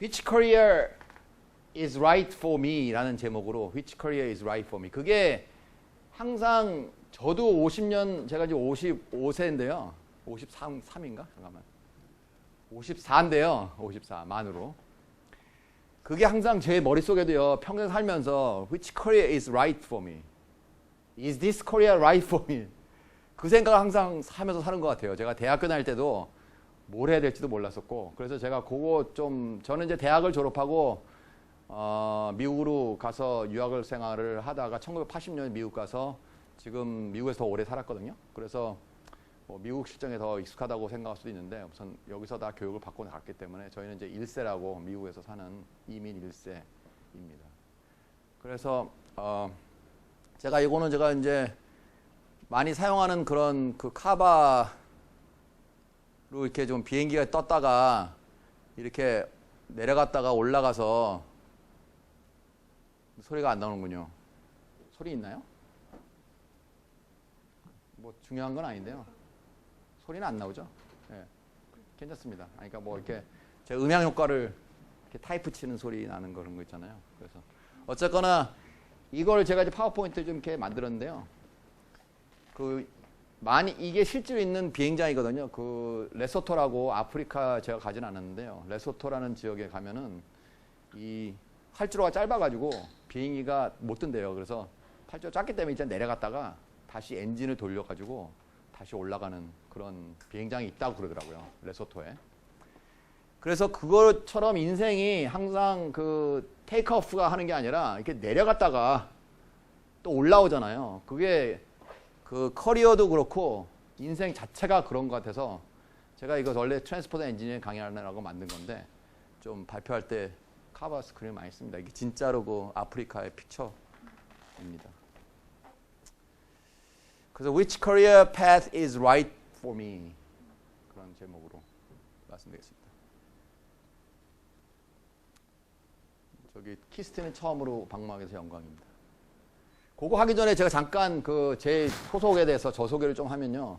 Which career is right for me? 라는 제목으로 Which career is right for me? 그게 항상 저도 50년, 제가 이제 55세인데요. 53인가? 잠깐만. 54인데요. 54 만으로. 그게 항상 제 머릿속에도요. 평생 살면서 Which career is right for me? Is this career right for me? 그 생각을 항상 하면서 사는 것 같아요. 제가 대학교 다닐 때도 뭘 해야 될지도 몰랐었고, 그래서 제가 그거 좀, 저는 이제 대학을 졸업하고 미국으로 가서 유학을 생활을 하다가 1980년에 미국 가서 지금 미국에서 더 오래 살았거든요. 그래서 뭐 미국 실정에 더 익숙하다고 생각할 수도 있는데, 우선 여기서 다 교육을 받고 갔기 때문에 저희는 이제 1세라고 미국에서 사는 이민 1세입니다. 그래서 제가 이거는 제가 이제 많이 사용하는 그런 그 카바로 이렇게 좀 비행기가 떴다가 이렇게 내려갔다가 올라가서 소리가 안 나오는군요. 소리 있나요? 뭐 중요한 건 아닌데요. 소리는 안 나오죠? 네. 괜찮습니다. 그러니까 뭐 이렇게 제 음향 효과를 이렇게 타이프 치는 소리 나는 그런 거 있잖아요. 그래서 어쨌거나 이걸 제가 이제 파워포인트 좀 이렇게 만들었는데요. 이게 실제로 있는 비행장이거든요. 그 레소토라고 아프리카 제가 가진 않았는데요. 레소토라는 지역에 가면은 이 활주로가 짧아가지고 비행기가 못 뜬대요. 그래서 활주로가 짧기 때문에 일단 내려갔다가 다시 엔진을 돌려가지고 다시 올라가는 그런 비행장이 있다고 그러더라고요. 레소토에. 그래서 그것처럼 인생이 항상 그 테이크오프가 하는 게 아니라 이렇게 내려갔다가 또 올라오잖아요. 그게 그 커리어도 그렇고 인생 자체가 그런 것 같아서 제가 이거 원래 트랜스포트 엔지니어링 강의하려고 만든 건데 좀 발표할 때 카바 스크린 많이 씁니다. 이게 진짜로 그 아프리카의 픽처입니다. 그래서 Which career path is right for me? 그런 제목으로 말씀드리겠습니다. 저기 키스트는 처음으로 방문하게 돼서 영광입니다. 그거 하기 전에 제가 잠깐 그 제 소속에 대해서 저 소개를 좀 하면요.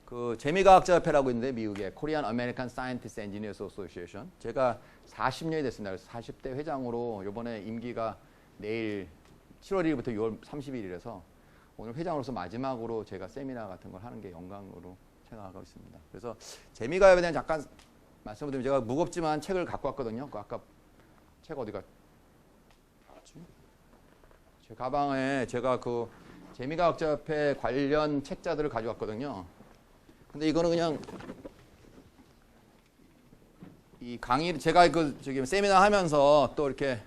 그 재미과학자협회라고 있는데 미국에 Korean American Scientists Engineers Association. 제가 40년이 됐습니다. 그래서 40대 회장으로 이번에 임기가 내일 7월 1일부터 6월 30일이라서 오늘 회장으로서 마지막으로 제가 세미나 같은 걸 하는 게 영광으로 생각하고 있습니다. 그래서 재미과학에 대한 잠깐 말씀을 드리면 제가 무겁지만 책을 갖고 왔거든요. 그 아까 책 어디 갔지? 제 가방에 제가 그 재미과학자협회 관련 책자들을 가져왔거든요. 근데 이거는 그냥 이 강의 제가 그 저기 세미나 하면서 또 이렇게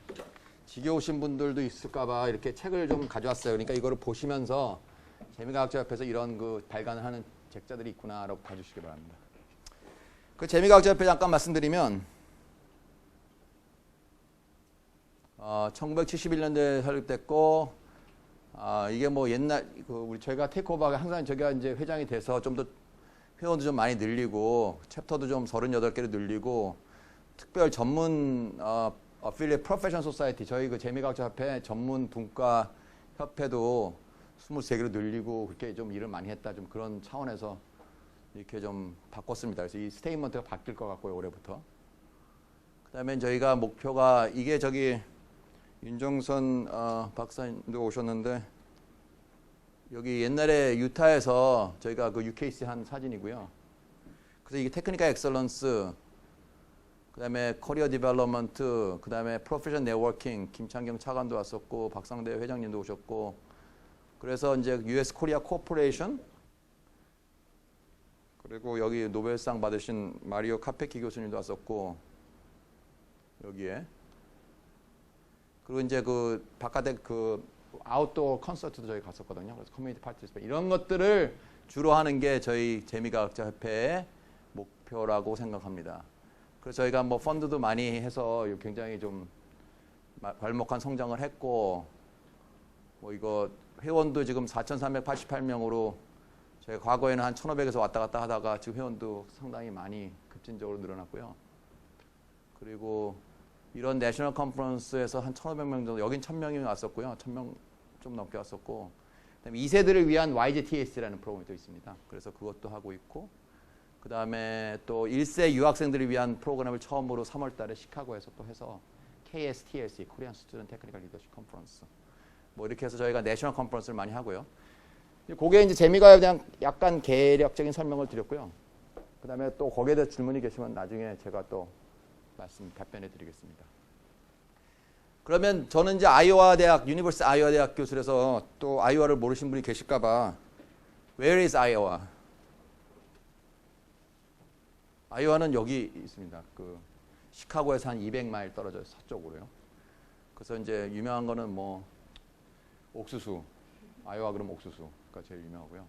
지겨우신 분들도 있을까봐 이렇게 책을 좀 가져왔어요. 그러니까 이거를 보시면서 재미과학자협회에서 이런 그 발간을 하는 책자들이 있구나라고 봐주시기 바랍니다. 그 재미과학자협회 잠깐 말씀드리면 1971년도에 설립됐고 이게 뭐 옛날 우리 저희가 테이크오버가 항상 저희가 이제 회장이 돼서 좀 더 회원도 좀 많이 늘리고 챕터도 좀 38개로 늘리고 특별 전문 affiliate professional society 저희 그 재미과학자협회 전문 분과 협회도 23개로 늘리고 그렇게 좀 일을 많이 했다 좀 그런 차원에서 이렇게 좀 바꿨습니다. 그래서 이 스테이트먼트가 바뀔 것 같고요 올해부터. 그다음에 저희가 목표가 이게 저기 윤정선 박사님도 오셨는데 여기 옛날에 유타에서 저희가 그 UKC 한 사진이고요. 그래서 이게 테크니컬 엑셀런스, 그 다음에 커리어 디벨롭먼트, 그 다음에 프로페셔널 네트워킹, 김창경 차관도 왔었고 박상대 회장님도 오셨고 그래서 이제 US 코리아 코퍼레이션 그리고 여기 노벨상 받으신 마리오 카페키 교수님도 왔었고 여기에 그리고 이제 그 바깥에 그 아웃도어 콘서트도 저희 갔었거든요. 그래서 커뮤니티 파티스페이션 이런 것들을 주로 하는 게 저희 재미과학자협회의 목표라고 생각합니다. 그래서 저희가 뭐 펀드도 많이 해서 굉장히 좀 발목한 성장을 했고 뭐 이거 회원도 지금 4,388명으로 저희가 과거에는 한 1,500에서 왔다 갔다 하다가 지금 회원도 상당히 많이 급진적으로 늘어났고요. 그리고 이런 내셔널 컨퍼런스에서 한 1,500명 정도, 여긴 1,000명이 왔었고요. 1,000명 좀 넘게 왔었고, 그다음에 2세들을 위한 YGTS라는 프로그램이 또 있습니다. 그래서 그것도 하고 있고, 그 다음에 또 1세 유학생들을 위한 프로그램을 처음으로 3월 달에 시카고에서 또 해서 KSTLC, Korean Student Technical Leadership Conference. 뭐 이렇게 해서 저희가 내셔널 컨퍼런스를 많이 하고요. 그게 이제 재미가에 대한 약간 개략적인 설명을 드렸고요. 그 다음에 또 거기에 대해서 질문이 계시면 나중에 제가 또 답변해 드리겠습니다. 그러면 저는 이제 아이오와 대학, 유니버시티 아이오와 대학 교수라서 또 아이오와를 모르신 분이 계실까봐 Where is Iowa? 아이오와는 여기 있습니다. 그 시카고에서 한 200마일 떨어져요. 서쪽으로요. 그래서 이제 유명한 거는 뭐 옥수수, 아이오와 그러면 옥수수가 제일 유명하고요.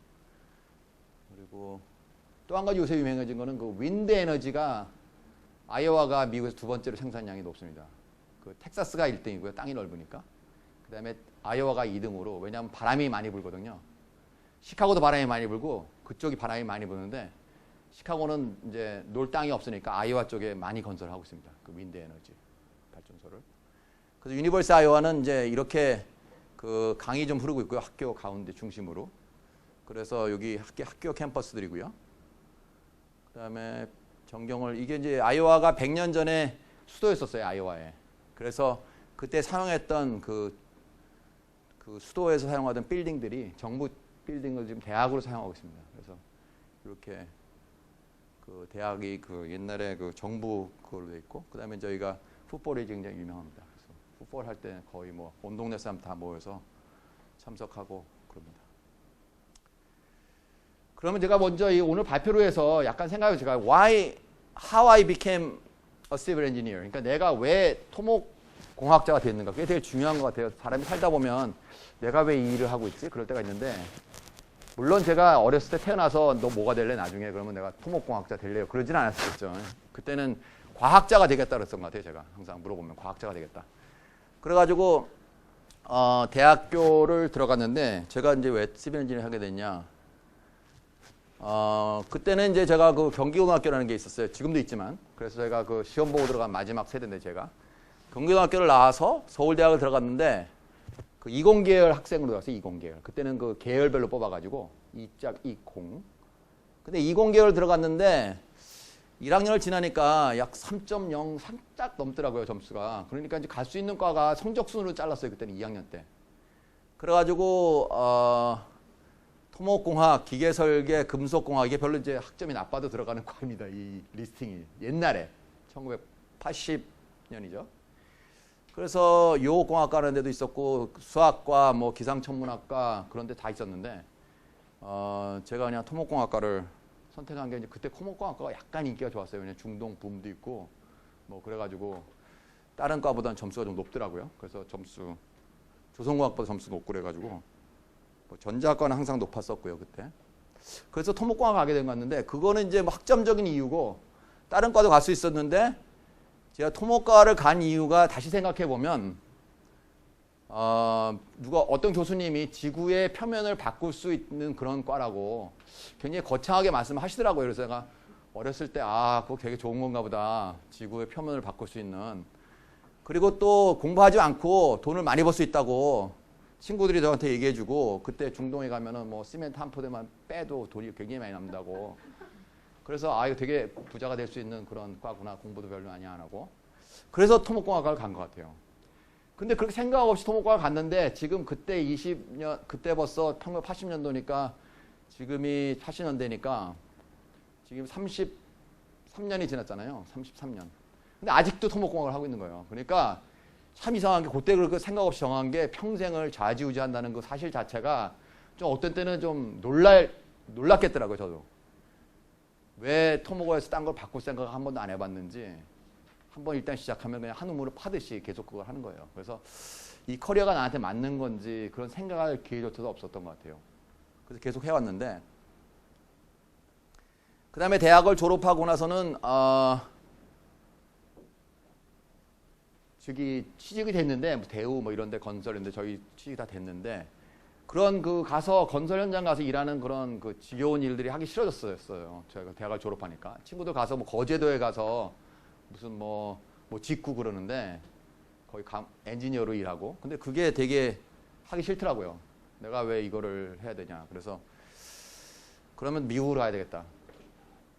그리고 또 한 가지 요새 유명해진 거는 그 윈드 에너지가 아이오와가 미국에서 두 번째로 생산량이 높습니다. 그 텍사스가 1등이고요. 땅이 넓으니까. 그 다음에 아이오와가 2등으로, 왜냐하면 바람이 많이 불거든요. 시카고도 바람이 많이 불고 그쪽이 바람이 많이 부는데 시카고는 이제 놀 땅이 없으니까 아이오와 쪽에 많이 건설하고 있습니다. 그 윈드 에너지 발전소를. 그래서 유니버시티 아이오와는 이제 이렇게 그 강이 좀 흐르고 있고요. 학교 가운데 중심으로. 그래서 여기 학교 캠퍼스들이고요. 그 다음에 전경을, 이게 이제 아이오와가 100년 전에 수도였었어요. 아이오와에. 그래서 그때 사용했던 그 수도에서 사용하던 빌딩들이 정부 빌딩을 지금 대학으로 사용하고 있습니다. 그래서 이렇게 그 대학이 그 옛날에 그 정부 그걸로 돼 있고, 그 다음에 저희가 풋볼이 굉장히 유명합니다. 그래서 풋볼 할 때 거의 뭐 온 동네 사람 다 모여서 참석하고 그럽니다. 그러면 제가 먼저 이 오늘 발표로 해서 약간 생각을 제가 how I became a civil engineer. 그러니까 내가 왜 토목공학자가 됐는가. 그게 되게 중요한 것 같아요. 사람이 살다 보면 내가 왜 이 일을 하고 있지? 그럴 때가 있는데, 물론 제가 어렸을 때 태어나서 너 뭐가 될래 나중에 그러면 내가 토목공학자 될래요. 그러진 않았었죠. 그때는 과학자가 되겠다 그랬던 것 같아요. 제가 항상 물어보면 과학자가 되겠다. 그래가지고 대학교를 들어갔는데, 제가 이제 왜 시빌 엔지니어를 하게 됐냐. 그때는 이제 제가 그 경기고등학교라는 게 있었어요. 지금도 있지만. 그래서 제가 그 시험 보고 들어간 마지막 세대인데, 제가 경기고등학교를 나와서 서울대학을 들어갔는데 그 이공계열 학생으로 들어갔어요. 이공계열. 그때는 그 계열별로 뽑아가지고 이짝 이공. 근데 이공계열 들어갔는데 1학년을 지나니까 약 3.0 살짝 넘더라고요, 점수가. 그러니까 이제 갈 수 있는 과가 성적순으로 잘랐어요. 그때는 2학년 때. 그래가지고 토목공학, 기계설계, 금속공학, 이게 별로 이제 학점이 나빠도 들어가는 과입니다. 이 리스팅이. 옛날에 1980년이죠. 그래서 요공학과라는 데도 있었고 수학과, 뭐 기상천문학과 그런 데 다 있었는데 제가 그냥 토목공학과를 선택한 게, 이제 그때 토목공학과가 약간 인기가 좋았어요. 왜냐면 중동 붐도 있고 뭐 그래가지고 다른 과보다는 점수가 좀 높더라고요. 그래서 조선공학보다 점수 높고 그래가지고 뭐 전자학과는 항상 높았었고요, 그때. 그래서 토목공학 가게 된 것 같는데, 그거는 이제 뭐 학점적인 이유고 다른 과도 갈 수 있었는데, 제가 토목과를 간 이유가 다시 생각해 보면 어떤 교수님이 지구의 표면을 바꿀 수 있는 그런 과라고 굉장히 거창하게 말씀하시더라고요. 그래서 제가 어렸을 때 그거 되게 좋은 건가 보다. 지구의 표면을 바꿀 수 있는. 그리고 또 공부하지 않고 돈을 많이 벌 수 있다고 친구들이 저한테 얘기해주고, 그때 중동에 가면은 뭐 시멘트 한 포대만 빼도 돈이 굉장히 많이 남다고. 그래서 이거 되게 부자가 될 수 있는 그런 과구나. 공부도 별로 많이 안 하고. 그래서 토목공학과를 간 것 같아요. 근데 그렇게 생각 없이 토목과를 갔는데, 지금 그때 20년, 그때 벌써 1980년도니까 지금이 80년대니까 지금 33년이 지났잖아요. 33년. 근데 아직도 토목공학을 하고 있는 거예요. 그러니까 참 이상한 게, 그때 그렇게 생각 없이 정한 게 평생을 좌지우지한다는 그 사실 자체가 좀 어떤 때는 좀 놀랐겠더라고요, 저도. 왜 토목과에서 딴 걸 바꿀 생각을 한 번도 안 해봤는지, 한번 일단 시작하면 그냥 한 우물을 파듯이 계속 그걸 하는 거예요. 그래서 이 커리어가 나한테 맞는 건지 그런 생각할 기회조차도 없었던 것 같아요. 그래서 계속 해왔는데, 그 다음에 대학을 졸업하고 나서는 취직이 됐는데, 뭐 대우 뭐 이런 데 건설인데 저희 취직이 다 됐는데, 그런 가서 건설 현장 가서 일하는 그런 그 지겨운 일들이 하기 싫어졌어요. 저희가 대학을 졸업하니까. 친구들 가서 뭐 거제도에 가서 무슨 뭐 짓고 그러는데, 거의 엔지니어로 일하고. 근데 그게 되게 하기 싫더라고요. 내가 왜 이거를 해야 되냐. 그래서 그러면 미국으로 가야 되겠다.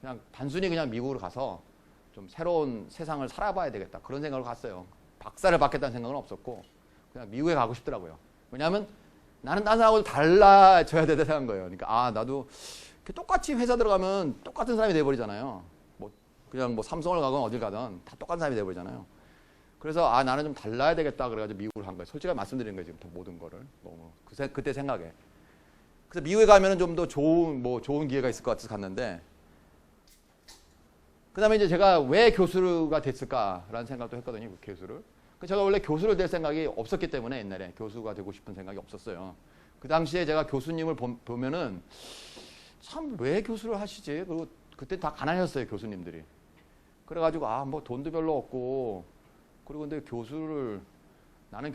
그냥 단순히 그냥 미국으로 가서 좀 새로운 세상을 살아봐야 되겠다. 그런 생각으로 갔어요. 박사를 받겠다는 생각은 없었고 그냥 미국에 가고 싶더라고요. 왜냐하면 나는 다른 사람하고 달라져야 되는 거예요. 그러니까 아 나도 똑같이 회사 들어가면 똑같은 사람이 돼버리잖아요. 뭐 그냥 뭐 삼성을 가건 어딜 가든 다 똑같은 사람이 돼버리잖아요. 그래서 아 나는 좀 달라야 되겠다 그래가지고 미국을 간 거예요. 솔직하게 말씀드리는 거예요. 지금 모든 거를 너무 그때 생각에. 그래서 미국에 가면은 좀 더 좋은 기회가 있을 것 같아서 갔는데 그다음에 이제 제가 왜 교수가 됐을까라는 생각도 했거든요. 그 교수를. 제가 원래 교수를 될 생각이 없었기 때문에 옛날에 교수가 되고 싶은 생각이 없었어요. 그 당시에 제가 교수님을 보면은 참 왜 교수를 하시지? 그리고 그때 다 가난했어요 교수님들이. 그래가지고 아 뭐 돈도 별로 없고 그리고 근데 나는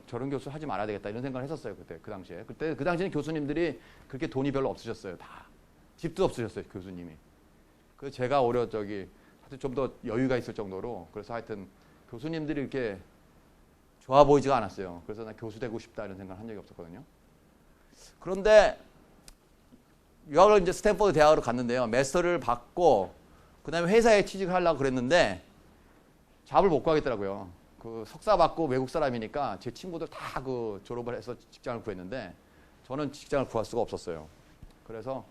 저런 교수 하지 말아야 되겠다 이런 생각을 했었어요 그때 그 당시에. 그 당시에는 교수님들이 그렇게 돈이 별로 없으셨어요 다. 집도 없으셨어요 교수님이. 그래서 제가 오히려 하여튼 좀 더 여유가 있을 정도로 그래서 하여튼 교수님들이 이렇게 좋아 보이지가 않았어요. 그래서 나 교수 되고 싶다 이런 생각을 한 적이 없었거든요. 그런데 유학을 이제 스탠퍼드 대학으로 갔는데요. 마스터를 받고 그다음에 회사에 취직을 하려고 그랬는데 잡을 못 구하겠더라고요. 그 석사 받고 외국 사람이니까 제 친구들 다 그 졸업을 해서 직장을 구했는데 저는 직장을 구할 수가 없었어요. 그래서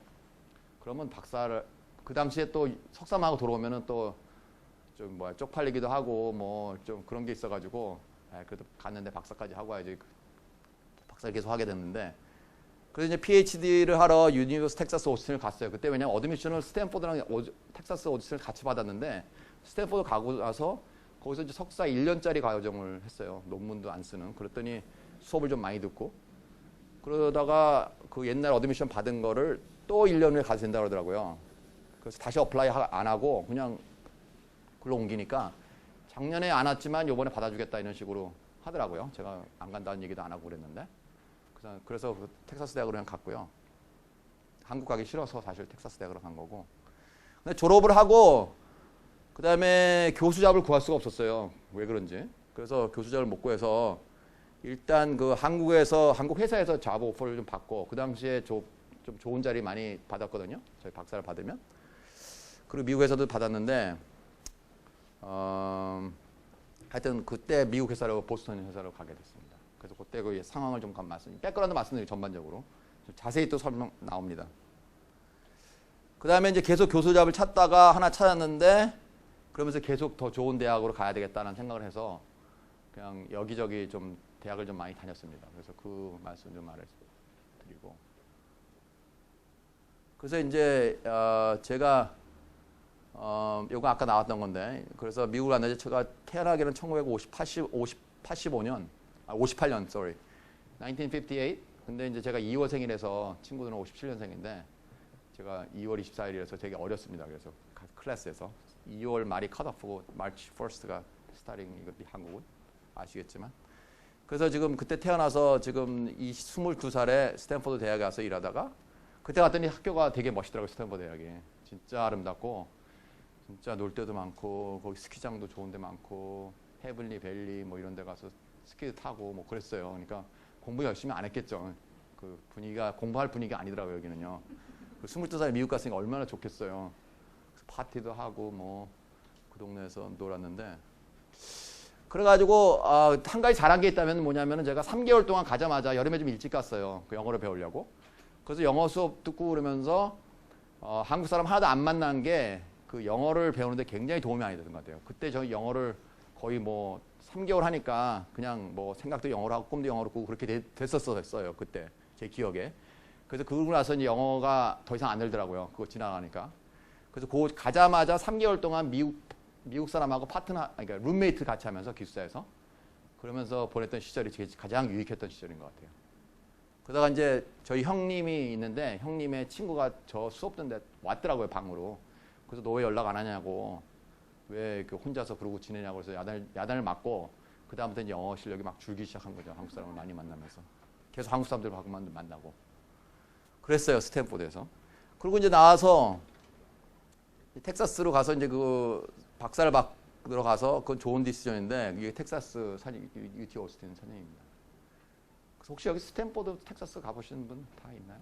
그러면 박사를 그 당시에 또 석사만 하고 돌아오면은 또 좀 쪽팔리기도 하고 뭐 좀 그런 게 있어가지고 그래도 갔는데 박사까지 하고 와야지 박사를 계속 하게 됐는데 그래서 이제 PhD를 하러 유니버스 텍사스 오스틴을 갔어요. 그때 왜냐면 어드미션을 스탠포드랑 텍사스 오스틴을 같이 받았는데 스탠포드 가고 나서 거기서 이제 석사 1년짜리 과정을 했어요. 논문도 안 쓰는. 그랬더니 수업을 좀 많이 듣고 그러다가 그 옛날 어드미션 받은 거를 또 1년 후에 가도 된다고 그러더라고요. 그래서 다시 어플라이 안 하고 그냥 글로 옮기니까 작년에 안 왔지만 요번에 받아주겠다 이런 식으로 하더라고요. 제가 안 간다는 얘기도 안 하고 그랬는데 그래서 그 텍사스 대학으로 그냥 갔고요. 한국 가기 싫어서 사실 텍사스 대학으로 간 거고. 근데 졸업을 하고 그 다음에 교수잡을 구할 수가 없었어요. 왜 그런지. 그래서 교수잡을 못 구해서 일단 그 한국 회사에서 잡 오퍼를 좀 받고 그 당시에 좀 좋은 자리 많이 받았거든요. 저희 박사를 받으면. 그리고 미국에서도 받았는데 하여튼 그때 미국 회사로 보스턴 회사로 가게 됐습니다. 그래서 그때 그 상황을 좀 백그라운드 말씀드리고 전반적으로 좀 자세히 또 설명 나옵니다. 그 다음에 이제 계속 교수잡을 찾다가 하나 찾았는데 그러면서 계속 더 좋은 대학으로 가야 되겠다는 생각을 해서 그냥 여기저기 좀 대학을 좀 많이 다녔습니다. 그래서 그 말씀 좀 말해드리고 그래서 이제 제가 요거 아까 나왔던 건데 그래서 미국을 왔는데 제가 태어나기는 1985년 1958 근데 이제 제가 2월생이라서 친구들은 57년생인데 제가 2월 24일이라서 되게 어렸습니다. 그래서 클래스에서 2월 말이 컷오프고 마치 1스트가 스타링 이거 한국은 아시겠지만 그래서 지금 그때 태어나서 지금 이 22살에 스탠포드 대학에 가서 일하다가 그때 갔더니 학교가 되게 멋있더라고요. 스탠포드 대학이 진짜 아름답고 진짜 놀 데도 많고 거기 스키장도 좋은 데 많고 헤블리 밸리 뭐 이런 데 가서 스키도 타고 뭐 그랬어요. 그러니까 공부 열심히 안 했겠죠. 그 분위기가 공부할 분위기가 아니더라고요. 여기는요. 22살에 미국 갔으니까 얼마나 좋겠어요. 그래서 파티도 하고 뭐 그 동네에서 놀았는데 그래가지고 한 가지 잘한 게 있다면 뭐냐면은 제가 3개월 동안 가자마자 여름에 좀 일찍 갔어요. 그 영어를 배우려고. 그래서 영어 수업 듣고 그러면서 한국 사람 하나도 안 만난 게 그 영어를 배우는데 굉장히 도움이 많이 되는 것 같아요. 그때 저 영어를 거의 뭐 3개월 하니까 그냥 뭐 생각도 영어로 하고 꿈도 영어로 꾸고 그렇게 됐었어요. 그때 제 기억에. 그래서 그러고 나서 이제 영어가 더 이상 안 늘더라고요. 그거 지나가니까. 그래서 그 가자마자 3개월 동안 미국 사람하고 그러니까 룸메이트 같이 하면서 기숙사에서 그러면서 보냈던 시절이 가장 유익했던 시절인 것 같아요. 그러다가 이제 저희 형님이 있는데 형님의 친구가 저 수업 듣는데 왔더라고요, 방으로. 그래서 너 왜 연락 안 하냐고, 왜 혼자서 그러고 지내냐고 해서 야단을 맞고 그 다음부터 이제 영어 실력이 막 줄기 시작한 거죠. 한국 사람을 많이 만나면서 계속 한국 사람들하고만 만나고 그랬어요, 스탠포드에서. 그리고 이제 나와서 텍사스로 가서 이제 그 박사를 받으러 가서 그건 좋은 디시전인데 이게 텍사스 UT 오스틴 사진입니다. 혹시 여기 스탠포드 텍사스 가보시는 분 다 있나요?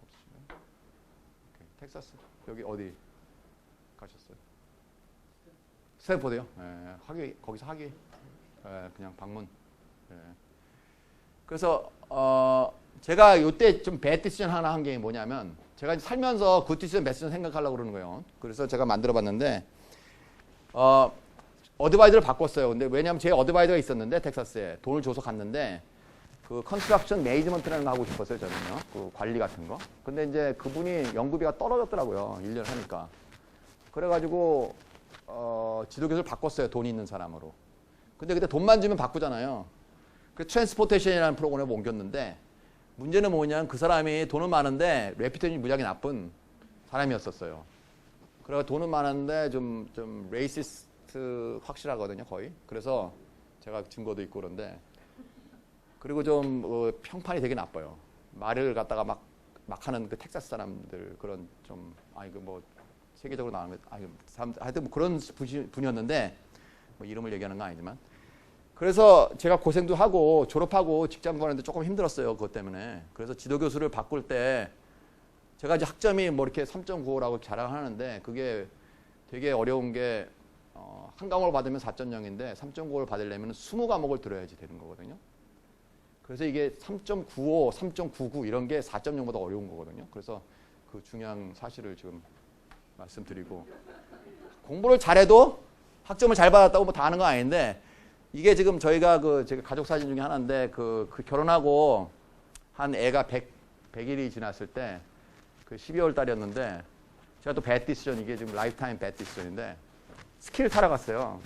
없으시나요? 텍사스. 여기 어디 가셨어요? 스탠포드요? 예, 거기서 학위. 예, 그냥 방문. 예. 그래서 제가 이때 좀 배드 디시전 하나 한 게 뭐냐면 제가 살면서 굿 디시전, 배드 디시전 생각하려고 그러는 거예요. 그래서 제가 만들어봤는데 어드바이저를 바꿨어요. 근데 왜냐하면 제 어드바이저가 있었는데 텍사스에 돈을 줘서 갔는데 그 컨스트럭션 매니지먼트라는 거 하고 싶었어요. 저는요. 그 관리 같은 거. 근데 이제 그분이 연구비가 떨어졌더라고요. 1년 하니까. 그래가지고 지도교수를 바꿨어요. 돈이 있는 사람으로. 근데 그때 돈만 주면 바꾸잖아요. 그래서 트랜스포테이션이라는 프로그램을 옮겼는데 문제는 뭐냐면 그 사람이 돈은 많은데 레피테이션이 무지하게 나쁜 사람이었었어요. 그래서 돈은 많은데 좀 레이시스트 확실하거든요. 거의. 그래서 제가 증거도 있고 그런데 그리고 좀 평판이 되게 나빠요. 말을 갖다가 막 하는 그 텍사스 사람들 그런 좀 뭐 세계적으로 나오는 하여튼 뭐 그런 분이었는데 뭐 이름을 얘기하는 건 아니지만 그래서 제가 고생도 하고 졸업하고 직장 구하는데 조금 힘들었어요. 그것 때문에. 그래서 지도교수를 바꿀 때 제가 이제 학점이 뭐 이렇게 3.95라고 자랑하는데 그게 되게 어려운 게 한 과목을 받으면 4.0인데 3.95를 받으려면 20과목을 들어야지 되는 거거든요. 그래서 이게 3.95, 3.99 이런 게 4.0보다 어려운 거거든요. 그래서 그 중요한 사실을 지금 말씀드리고 공부를 잘해도 학점을 잘 받았다고 뭐 다 하는 건 아닌데 이게 지금 저희가 제가 가족 사진 중에 하나인데 그 결혼하고 한 애가 100일이 지났을 때 그 12월 달이었는데 제가 또 배드 디시전 이게 지금 라이프타임 배드 디시전인데 스키를 타러 갔어요.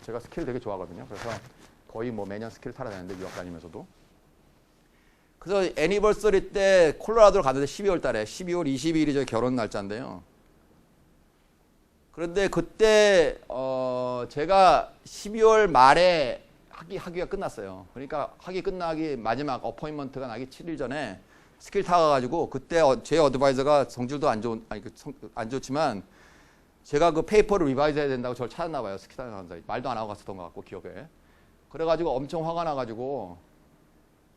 제가 스키를 되게 좋아하거든요. 그래서 거의 뭐 매년 스키를 타러 다녔는데 유학 다니면서도 그래서 애니버서리 때 콜로라도를 갔는데 12월 달에 12월 22일이 저희 결혼 날짜인데요. 그런데 그때 제가 12월 말에 학기가 끝났어요. 그러니까 학기 끝나기 마지막 어포인먼트가 나기 7일 전에 스키를 타가지고 그때 제 어드바이저가 성질도 안 좋지만 제가 그 페이퍼를 리바이즈 해야 된다고 저를 찾았나 봐요. 스키 타는 강사. 말도 안 하고 갔었던 것 같고 기억에. 그래가지고 엄청 화가 나가지고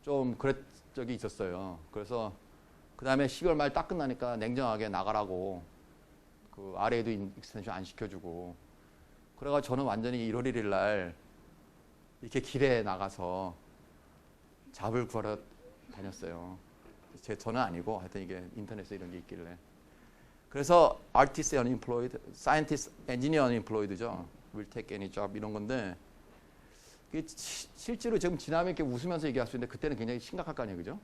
좀 그랬 적이 있었어요. 그래서 그 다음에 12월 말 딱 끝나니까 냉정하게 나가라고 그 RA도 익스텐션 안 시켜주고 그래가지고 저는 완전히 1월 1일 날 이렇게 길에 나가서 잡을 구하러 다녔어요. 저는 아니고 하여튼 이게 인터넷에 이런 게 있길래 그래서 artist unemployed, scientist, engineer unemployed죠. will take any job 이런 건데 실제로 지금 지나면 이렇게 웃으면서 얘기할 수 있는데 그때는 굉장히 심각할 거 아니에요. 그죠?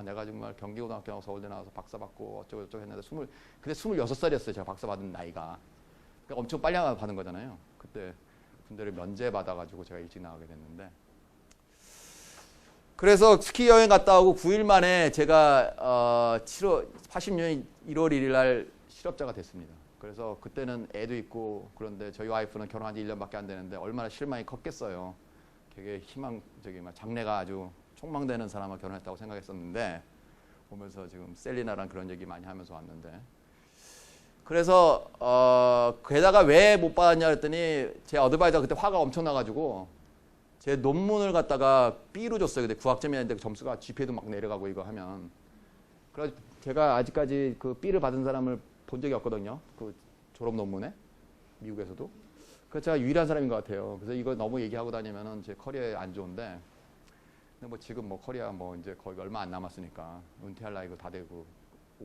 내가 정말 경기고등학교 나와서 서울대 나와서 박사 받고 어쩌고저쩌고 했는데 그때 26살이었어요. 제가 박사 받은 나이가. 그러니까 엄청 빨리 받은 거잖아요. 그때 군대를 면제 받아가지고 제가 일찍 나가게 됐는데 그래서 스키 여행 갔다 오고 9일 만에 제가 80년 1월 1일 날 실업자가 됐습니다. 그래서 그때는 애도 있고 그런데 저희 와이프는 결혼한 지 1년밖에 안 되는데 얼마나 실망이 컸겠어요. 되게 장래가 아주 촉망되는 사람과 결혼했다고 생각했었는데 오면서 지금 셀리나랑 그런 얘기 많이 하면서 왔는데 그래서 게다가 왜 못 받았냐 그랬더니 제 어드바이저가 그때 화가 엄청 나가지고 제 논문을 갖다가 B로 줬어요. 근데 9학점이었는데 점수가 GPA도 막 내려가고 이거 하면 그래서 제가 아직까지 그 B를 받은 사람을 본 적이 없거든요. 그 졸업 논문에 미국에서도. 그래서 제가 유일한 사람인 것 같아요. 그래서 이거 너무 얘기하고 다니면은 제 커리어에 안 좋은데 근데 뭐 지금 뭐 커리어 뭐 이제 거의 얼마 안 남았으니까 은퇴할 나이가 다 되고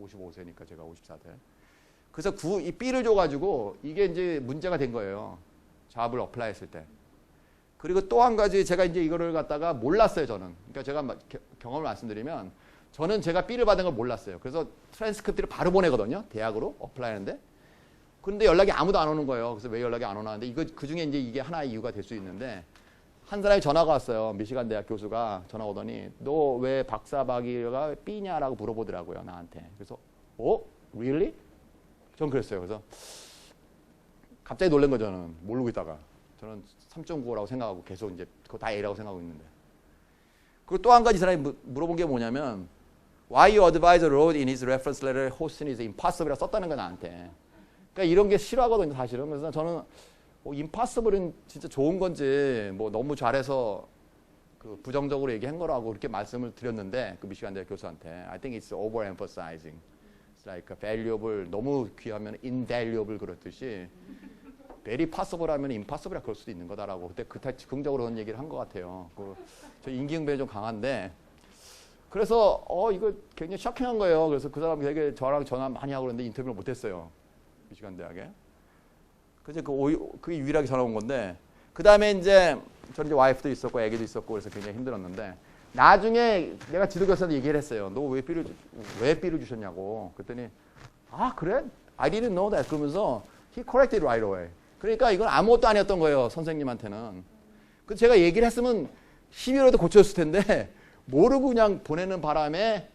55세니까 제가 54세. 그래서 이 B를 줘가지고 이게 이제 문제가 된 거예요. 잡을 어플라이 했을 때. 그리고 또 한 가지 제가 이제 이거를 갖다가 몰랐어요. 저는. 그러니까 제가 경험을 말씀드리면 저는 제가 B를 받은 걸 몰랐어요. 그래서 트랜스크립트를 바로 보내거든요. 대학으로 어플라이 하는데. 그런데 연락이 아무도 안 오는 거예요. 그래서 왜 연락이 안 오나 하는데 그 중에 이제 이게 하나의 이유가 될 수 있는데 한 사람이 전화가 왔어요. 미시간 대학 교수가 전화 오더니 너 왜 박사학위가 B냐라고 물어보더라고요. 나한테. 그래서 really? 전 그랬어요. 그래서 갑자기 놀란 거죠. 저는 모르고 있다가 저는 3.95라고 생각하고 계속 이제 그거 다 A라고 생각하고 있는데. 그리고 또 한 가지 사람이 물어본 게 뭐냐면 Why your advisor wrote in his reference letter Houston is impossible이라고 썼다는 거 나한테. 그러니까 이런 게 싫어하거든요. 사실은. 그래서 저는 impossible은 진짜 좋은 건지 뭐 너무 잘해서 그 부정적으로 얘기한 거라고 그렇게 말씀을 드렸는데 그 미시간 대학 교수한테 I think it's overemphasizing like valuable 너무 귀하면 invaluable 그렇듯이 very possible 하면 impossible이라 그럴 수도 있는 거다라고 그때 긍정적으로 그런 얘기를 한 것 같아요. 저 인기응변이 좀 강한데 그래서 이거 굉장히 쇼킹한 거예요. 그래서 그 사람 되게 저랑 전화 많이 하고 그랬는데 인터뷰를 못했어요. 미시간 대학에. 그래서 그게 유일하게 전화 온 건데 그 다음에 이제 저는 이제 와이프도 있었고 애기도 있었고 그래서 굉장히 힘들었는데 나중에 내가 지도교사한테 얘기를 했어요. 너 왜 B를 주셨냐고. 그랬더니 아 그래? I didn't know that. 그러면서 he corrected right away. 그러니까 이건 아무것도 아니었던 거예요. 선생님한테는. 그래서 제가 얘기를 했으면 12월에도 고쳤을 텐데 모르고 그냥 보내는 바람에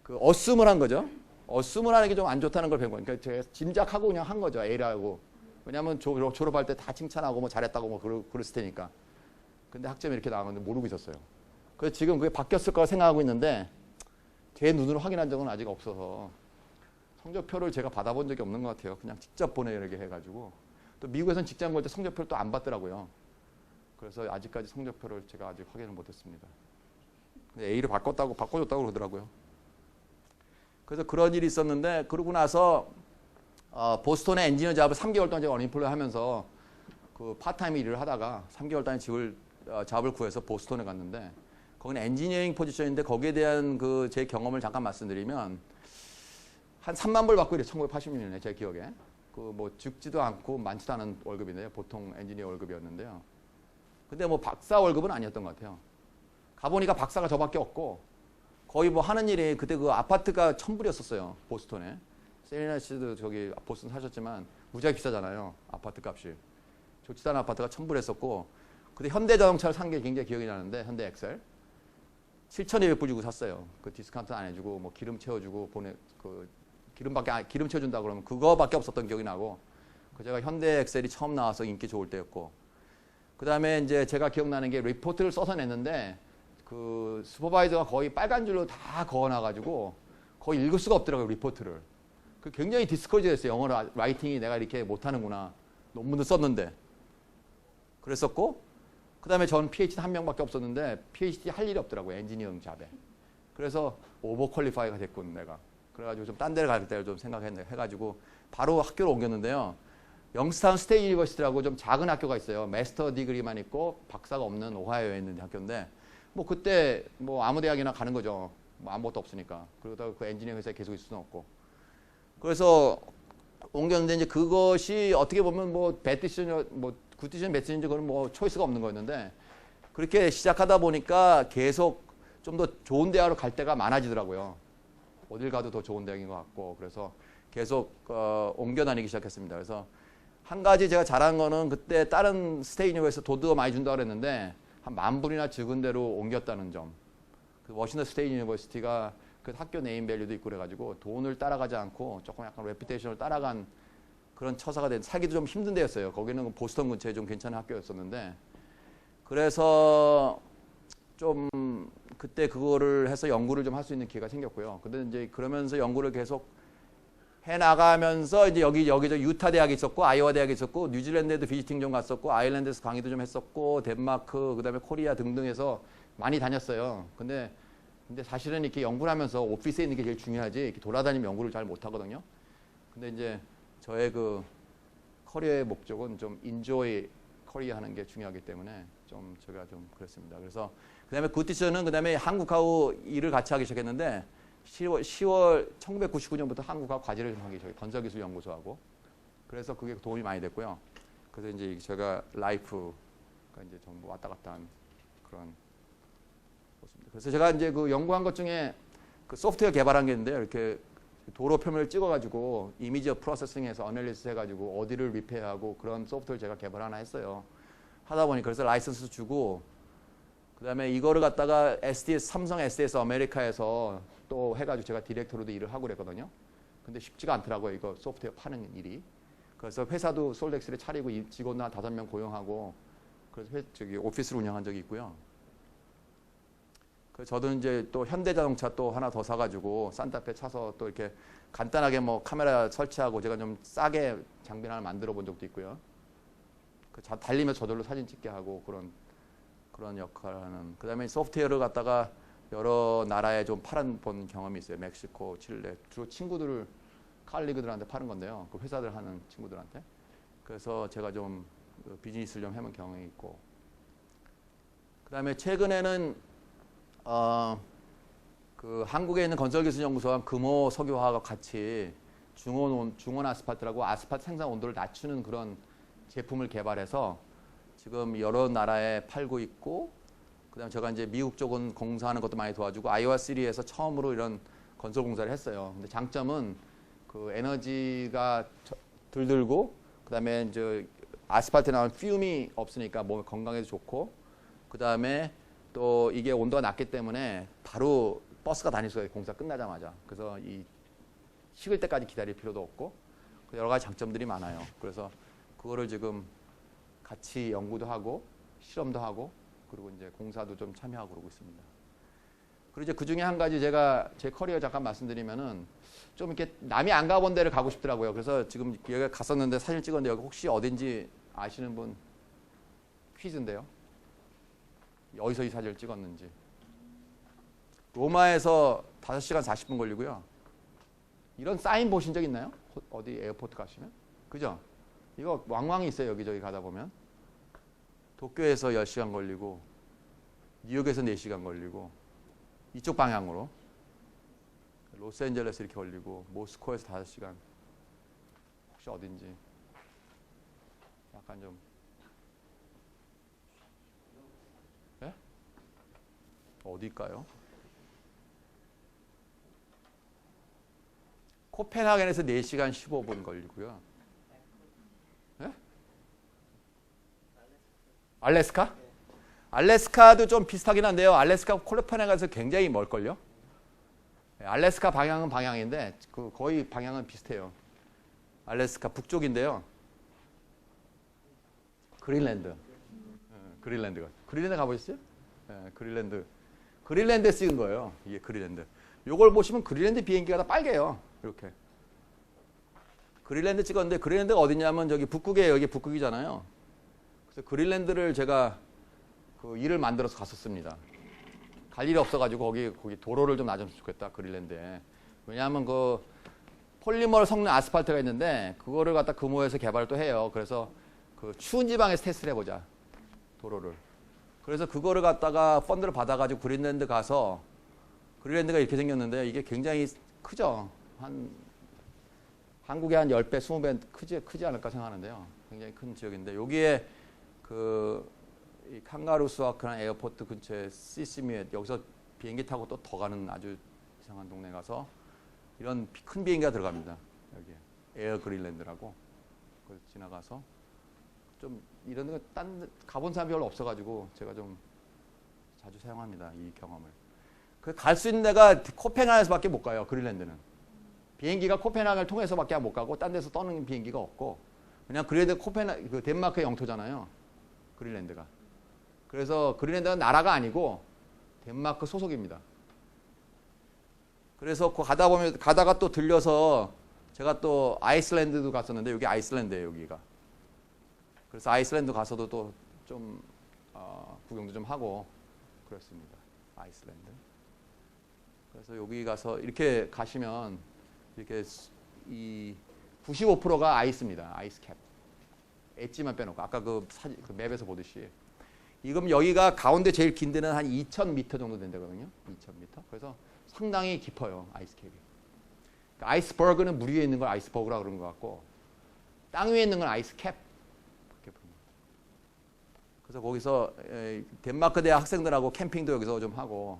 그 어스움을 한 거죠. 어스움을 하는 게 좀 안 좋다는 걸 배운 거예요. 그러니까 제가 짐작하고 그냥 한 거죠. A라고. 왜냐하면 졸업할 때 다 칭찬하고 뭐 잘했다고 뭐 그랬을 테니까. 근데 학점이 이렇게 나왔는데 모르고 있었어요. 그래서 지금 그게 바뀌었을 거라 생각하고 있는데 제 눈으로 확인한 적은 아직 없어서 성적표를 제가 받아본 적이 없는 것 같아요. 그냥 직접 보내게 해가지고 또 미국에서는 직장 볼 때 성적표를 또 안 받더라고요. 그래서 아직까지 성적표를 제가 아직 확인을 못했습니다. A를 바꿔줬다고 그러더라고요. 그래서 그런 일이 있었는데 그러고 나서 보스턴의 엔지니어 잡을 3개월 동안 제가 언임플로이 하면서 그 파트타임 일을 하다가 3개월 동안 잡을 구해서 보스턴에 갔는데 거기는 엔지니어링 포지션인데 거기에 대한 그 제 경험을 잠깐 말씀드리면 한 3만 불 받고 이래 1980년에 제 기억에 그 뭐 죽지도 않고 많지도 않은 월급인데요. 보통 엔지니어 월급이었는데요. 근데 뭐 박사 월급은 아니었던 것 같아요. 가보니까 박사가 저밖에 없고 거의 뭐 하는 일이 그때 그 아파트가 1,000불이었었어요. 보스턴에. 세리나 씨도 저기 보스턴 사셨지만 무지하게 비싸잖아요. 아파트 값이. 좋지도 않은 아파트가 1,000불 했었고 그때 현대자동차를 산 게 굉장히 기억이 나는데 현대 엑셀 7,200불 주고 샀어요. 그 디스카운트 안 해주고 뭐 기름 채워주고 기름 채워준다 그러면 그거밖에 없었던 기억이 나고 제가 현대 엑셀이 처음 나와서 인기 좋을 때였고 그 다음에 이제 제가 기억나는 게 리포트를 써서 냈는데 그 슈퍼바이저가 거의 빨간 줄로 다 그어놔가지고 거의 읽을 수가 없더라고요. 리포트를. 그 굉장히 디스커리지 됐어요. 영어 라이팅이 내가 이렇게 못하는구나. 논문도 썼는데. 그랬었고 그 다음에 저는 PhD 한 명밖에 없었는데 PhD 할 일이 없더라고요. 엔지니어링 잡에. 그래서 오버 퀄리파이가 됐군 내가. 그래가지고 좀 딴 데를 갈 때를 좀 생각해가지고 바로 학교를 옮겼는데요. 영스타운 스테이트 유니버시티라고 좀 작은 학교가 있어요. 마스터 디그리만 있고 박사가 없는 오하이오에 있는 학교인데 뭐 그때 뭐 아무 대학이나 가는 거죠. 뭐 아무것도 없으니까. 그러다가 그 엔지니어 회사에 계속 있을 수는 없고. 그래서 옮겼는데 이제 그것이 어떻게 보면 뭐 배드 디시전, 뭐 굿 디시전, 배드 디시전 그건 뭐 초이스가 없는 거였는데 그렇게 시작하다 보니까 계속 좀 더 좋은 대학으로 갈 때가 많아지더라고요. 어딜 가도 더 좋은 대학인 것 같고 그래서 계속 옮겨 다니기 시작했습니다. 그래서 한 가지 제가 잘한 거는 그때 다른 스테이트 유니버시티에서 돈도 많이 준다고 그랬는데 한 10,000불이나 적은 데로 옮겼다는 점. 그 워싱턴 스테이트 유니버시티가 그 학교 네임 밸류도 있고 그래가지고 돈을 따라가지 않고 조금 약간 레퓨테이션을 따라간 그런 처사가 된 살기도 좀 힘든 데였어요. 거기는 보스턴 근처에 좀 괜찮은 학교였었는데 그래서 좀 그때 그거를 해서 연구를 좀 할 수 있는 기회가 생겼고요. 근데 이제 그러면서 연구를 계속 해 나가면서 이제 여기저 유타 대학이 있었고 아이오와 대학이 있었고 뉴질랜드에도 비지팅 좀 갔었고 아일랜드에서 강의도 좀 했었고 덴마크 그다음에 코리아 등등해서 많이 다녔어요. 근데 사실은 이렇게 연구를 하면서 오피스에 있는 게 제일 중요하지 이렇게 돌아다니면 연구를 잘 못 하거든요. 근데 이제 저의 그 커리어의 목적은 좀 인조이 커리어 하는 게 중요하기 때문에 좀 제가 좀 그랬습니다. 그래서 그다음에 굿디션은 그다음에 한국하고 일을 같이 하기 시작했는데 10월 1999년부터 한국하고 과제를 좀 하기 시작해요. 건설기술연구소하고. 그래서 그게 도움이 많이 됐고요. 그래서 이제 제가 라이프가 이제 좀 왔다 갔다 한 그런 모습입니다. 그래서 제가 이제 그 연구한 것 중에 그 소프트웨어 개발한 게 있는데요. 이렇게 도로 표면을 찍어가지고 이미지 프로세싱해서 어널리시스 해가지고 어디를 리페어하고 그런 소프트웨어를 제가 개발 하나 했어요. 하다 보니 그래서 라이선스 주고 그 다음에 이거를 갖다가 SDS, 삼성 SDS 아메리카에서 또 해가지고 제가 디렉터로도 일을 하고 그랬거든요. 근데 쉽지가 않더라고요. 이거 소프트웨어 파는 일이. 그래서 회사도 솔덱스를 차리고 직원 한 5명 고용하고 그래서 저기 오피스를 운영한 적이 있고요. 그래서 저도 이제 또 현대자동차 또 하나 더 사가지고 산타페 차서 또 이렇게 간단하게 뭐 카메라 설치하고 제가 좀 싸게 장비 하나 만들어 본 적도 있고요. 달리면 저절로 사진 찍게 하고 그런 역할을 하는. 그 다음에 소프트웨어를 갖다가 여러 나라에 좀 팔아본 경험이 있어요. 멕시코, 칠레. 주로 친구들을 칼리그들한테 파는 건데요. 그 회사들 하는 친구들한테. 그래서 제가 좀 비즈니스를 좀 해본 경험이 있고. 그 다음에 최근에는 그 한국에 있는 건설기술연구소와 금호석유화학과 같이 중원 아스팔트라고 아스팔트 생산 온도를 낮추는 그런 제품을 개발해서 지금 여러 나라에 팔고 있고, 그다음에 제가 이제 미국 쪽은 공사하는 것도 많이 도와주고 아이오와 시리에서 처음으로 이런 건설 공사를 했어요. 근데 장점은 그 에너지가 덜 들고, 그다음에 이제 아스팔트에 나오는 퓨움이 없으니까 몸 건강에도 좋고, 그다음에 또 이게 온도가 낮기 때문에 바로 버스가 다닐 수가 있어요. 공사 끝나자마자. 그래서 이 식을 때까지 기다릴 필요도 없고 여러 가지 장점들이 많아요. 그래서 그거를 지금 같이 연구도 하고 실험도 하고 그리고 이제 공사도 좀 참여하고 그러고 있습니다. 그리고 이제 그 중에 한 가지 제가 제 커리어 잠깐 말씀드리면은 좀 이렇게 남이 안 가본 데를 가고 싶더라고요. 그래서 지금 여기 갔었는데 사진 찍었는데 여기 혹시 어딘지 아시는 분? 퀴즈인데요. 어디서 이 사진을 찍었는지. 로마에서 5시간 40분 걸리고요. 이런 사인 보신 적 있나요? 어디 에어포트 가시면? 그죠? 이거 왕왕이 있어요. 여기저기 가다 보면. 도쿄에서 10시간 걸리고 뉴욕에서 4시간 걸리고 이쪽 방향으로 로스앤젤레스 이렇게 걸리고 모스코에서 5시간. 혹시 어딘지 약간 좀 네? 어디일까요? 코펜하겐에서 4시간 15분 걸리고요. 네? 알래스카? 알래스카도 좀 비슷하긴 한데요. 알래스카 코펜하겐에서 굉장히 멀걸요. 알래스카 방향은 방향인데 그 거의 방향은 비슷해요. 알래스카 북쪽인데요. 그린랜드. 그린랜드가. 그린랜드 가보셨어요? 네, 그린랜드. 그린랜드에 찍은 거예요. 이게 그린랜드. 요걸 보시면 그린랜드 비행기가 다 빨개요. 이렇게. 그린랜드 찍었는데 그린랜드가 어디냐면 저기 북극에 여기 북극이잖아요. 그래서 그린랜드를 제가 그 일을 만들어서 갔었습니다. 갈 일이 없어가지고 거기 도로를 좀 놔줬으면 좋겠다 그린랜드에. 왜냐하면 그 폴리머 섞는 아스팔트가 있는데 그거를 갖다 금호에서 개발을 또 해요. 그래서 그 추운 지방에서 테스트를 해보자 도로를. 그래서 그거를 갖다가 펀드를 받아가지고 그린랜드 가서 그린랜드가 이렇게 생겼는데 이게 굉장히 크죠. 한국의 한 10배, 20배 크지 않을까 생각하는데요. 굉장히 큰 지역인데 여기에 이 칸가루스와 그런 에어포트 근처에 시시미엣 여기서 비행기 타고 또 더 가는 아주 이상한 동네 가서 이런 큰 비행기가 들어갑니다. 여기 에어 그린랜드라고. 그래서 지나가서 좀 이런 거 딴 가본 사람이 별로 없어가지고 제가 좀 자주 사용합니다. 이 경험을. 그 갈 수 있는 데가 코펜하겐에서밖에 못 가요. 그린랜드는. 비행기가 코펜하겐을 통해서밖에 못 가고 딴 데서 떠는 비행기가 없고 그냥 그린랜드 그 덴마크의 영토잖아요. 그린랜드가. 그래서 그린랜드가 나라가 아니고 덴마크 소속입니다. 그래서 가다가 또 들려서 제가 또 아이슬란드도 갔었는데 여기 아이슬란드예요. 여기가. 그래서 아이슬란드 가서도 또 좀 구경도 좀 하고 그랬습니다. 아이슬란드. 그래서 여기 가서 이렇게 가시면 이렇게 이 95%가 아이스입니다. 아이스캡. 엣지만 빼놓고 아까 그 맵에서 보듯이. 이금 여기가 가운데 제일 긴 데는 한 2,000m 정도 된다거든요. 2,000m. 그래서 상당히 깊어요. 아이스캡이. 그러니까 아이스버그는 물 위에 있는 걸 아이스버그라고 그런 것 같고 땅 위에 있는 건 아이스캡. 그렇게 부릅니다. 그래서 거기서 덴마크 대학 학생들하고 캠핑도 여기서 좀 하고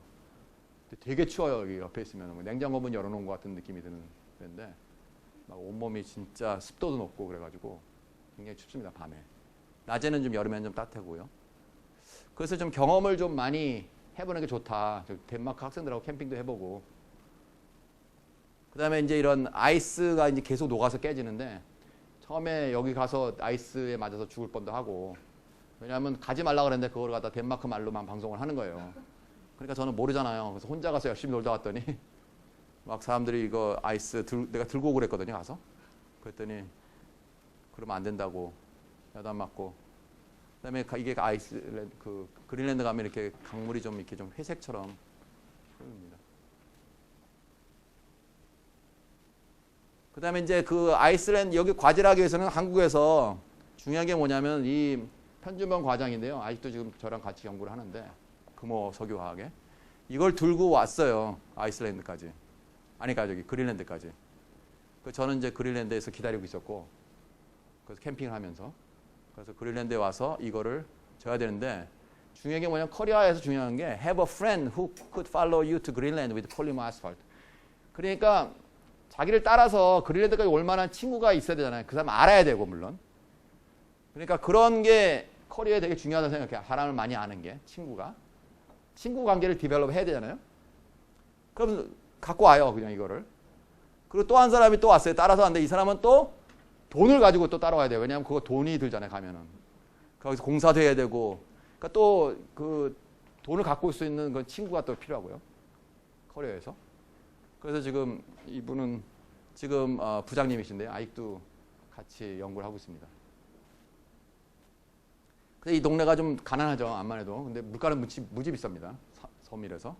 되게 추워요. 여기 옆에 있으면 냉장고 문 열어놓은 것 같은 느낌이 드는 데인데 막 온몸이 진짜 습도도 높고 그래가지고 굉장히 춥습니다. 밤에. 낮에는 좀 여름에는 좀 따뜻하고요. 그래서 좀 경험을 좀 많이 해보는 게 좋다. 덴마크 학생들하고 캠핑도 해보고. 그 다음에 이제 이런 아이스가 이제 계속 녹아서 깨지는데 처음에 여기 가서 아이스에 맞아서 죽을 뻔도 하고 왜냐하면 가지 말라 그랬는데 그걸 갖다 덴마크 말로만 방송을 하는 거예요. 그러니까 저는 모르잖아요. 그래서 혼자 가서 열심히 놀다 왔더니 막 사람들이 이거 아이스 내가 들고 오고 그랬거든요. 가서. 그랬더니 그러면 안 된다고 야단 맞고 그다음에 이게 그 그린랜드 가면 이렇게 강물이 좀 이렇게 좀 회색처럼 흐릅니다. 그다음에 이제 그 아이슬란드 여기 과제를 하기 위해서는 한국에서 중요한 게 뭐냐면 이 편준범 과장인데요. 아직도 지금 저랑 같이 연구를 하는데 금호 석유화학에 이걸 들고 왔어요. 아이슬란드까지. 아니까 저기 그린란드까지. 저는 이제 그린란드에서 기다리고 있었고 그래서 캠핑을 하면서 그래서 그린란드에 와서 이거를 줘야 되는데 중요한 게 뭐냐면 코리아에서 중요한 게 have a friend who could follow you to Greenland with polymer asphalt. 그러니까 자기를 따라서 그린란드까지 올 만한 친구가 있어야 되잖아요. 그 사람 알아야 되고 물론. 그러니까 그런 게 커리어에 되게 중요하다고 생각해요. 사람을 많이 아는 게 친구가. 친구 관계를 디벨롭 해야 되잖아요. 그럼 갖고 와요. 그냥 이거를. 그리고 또 한 사람이 또 왔어요. 따라서 왔는데 이 사람은 또 돈을 가지고 또 따라와야 돼요. 왜냐하면 그거 돈이 들잖아요. 가면은. 거기서 공사도 해야 되고. 그러니까 또 그 돈을 갖고 올 수 있는 그런 친구가 또 필요하고요. 커리어에서. 그래서 지금 이분은 지금 부장님이신데요. 아직도 같이 연구를 하고 있습니다. 근데 이 동네가 좀 가난하죠. 암만 해도. 근데 물가는 무지 비쌉니다. 섬이라서.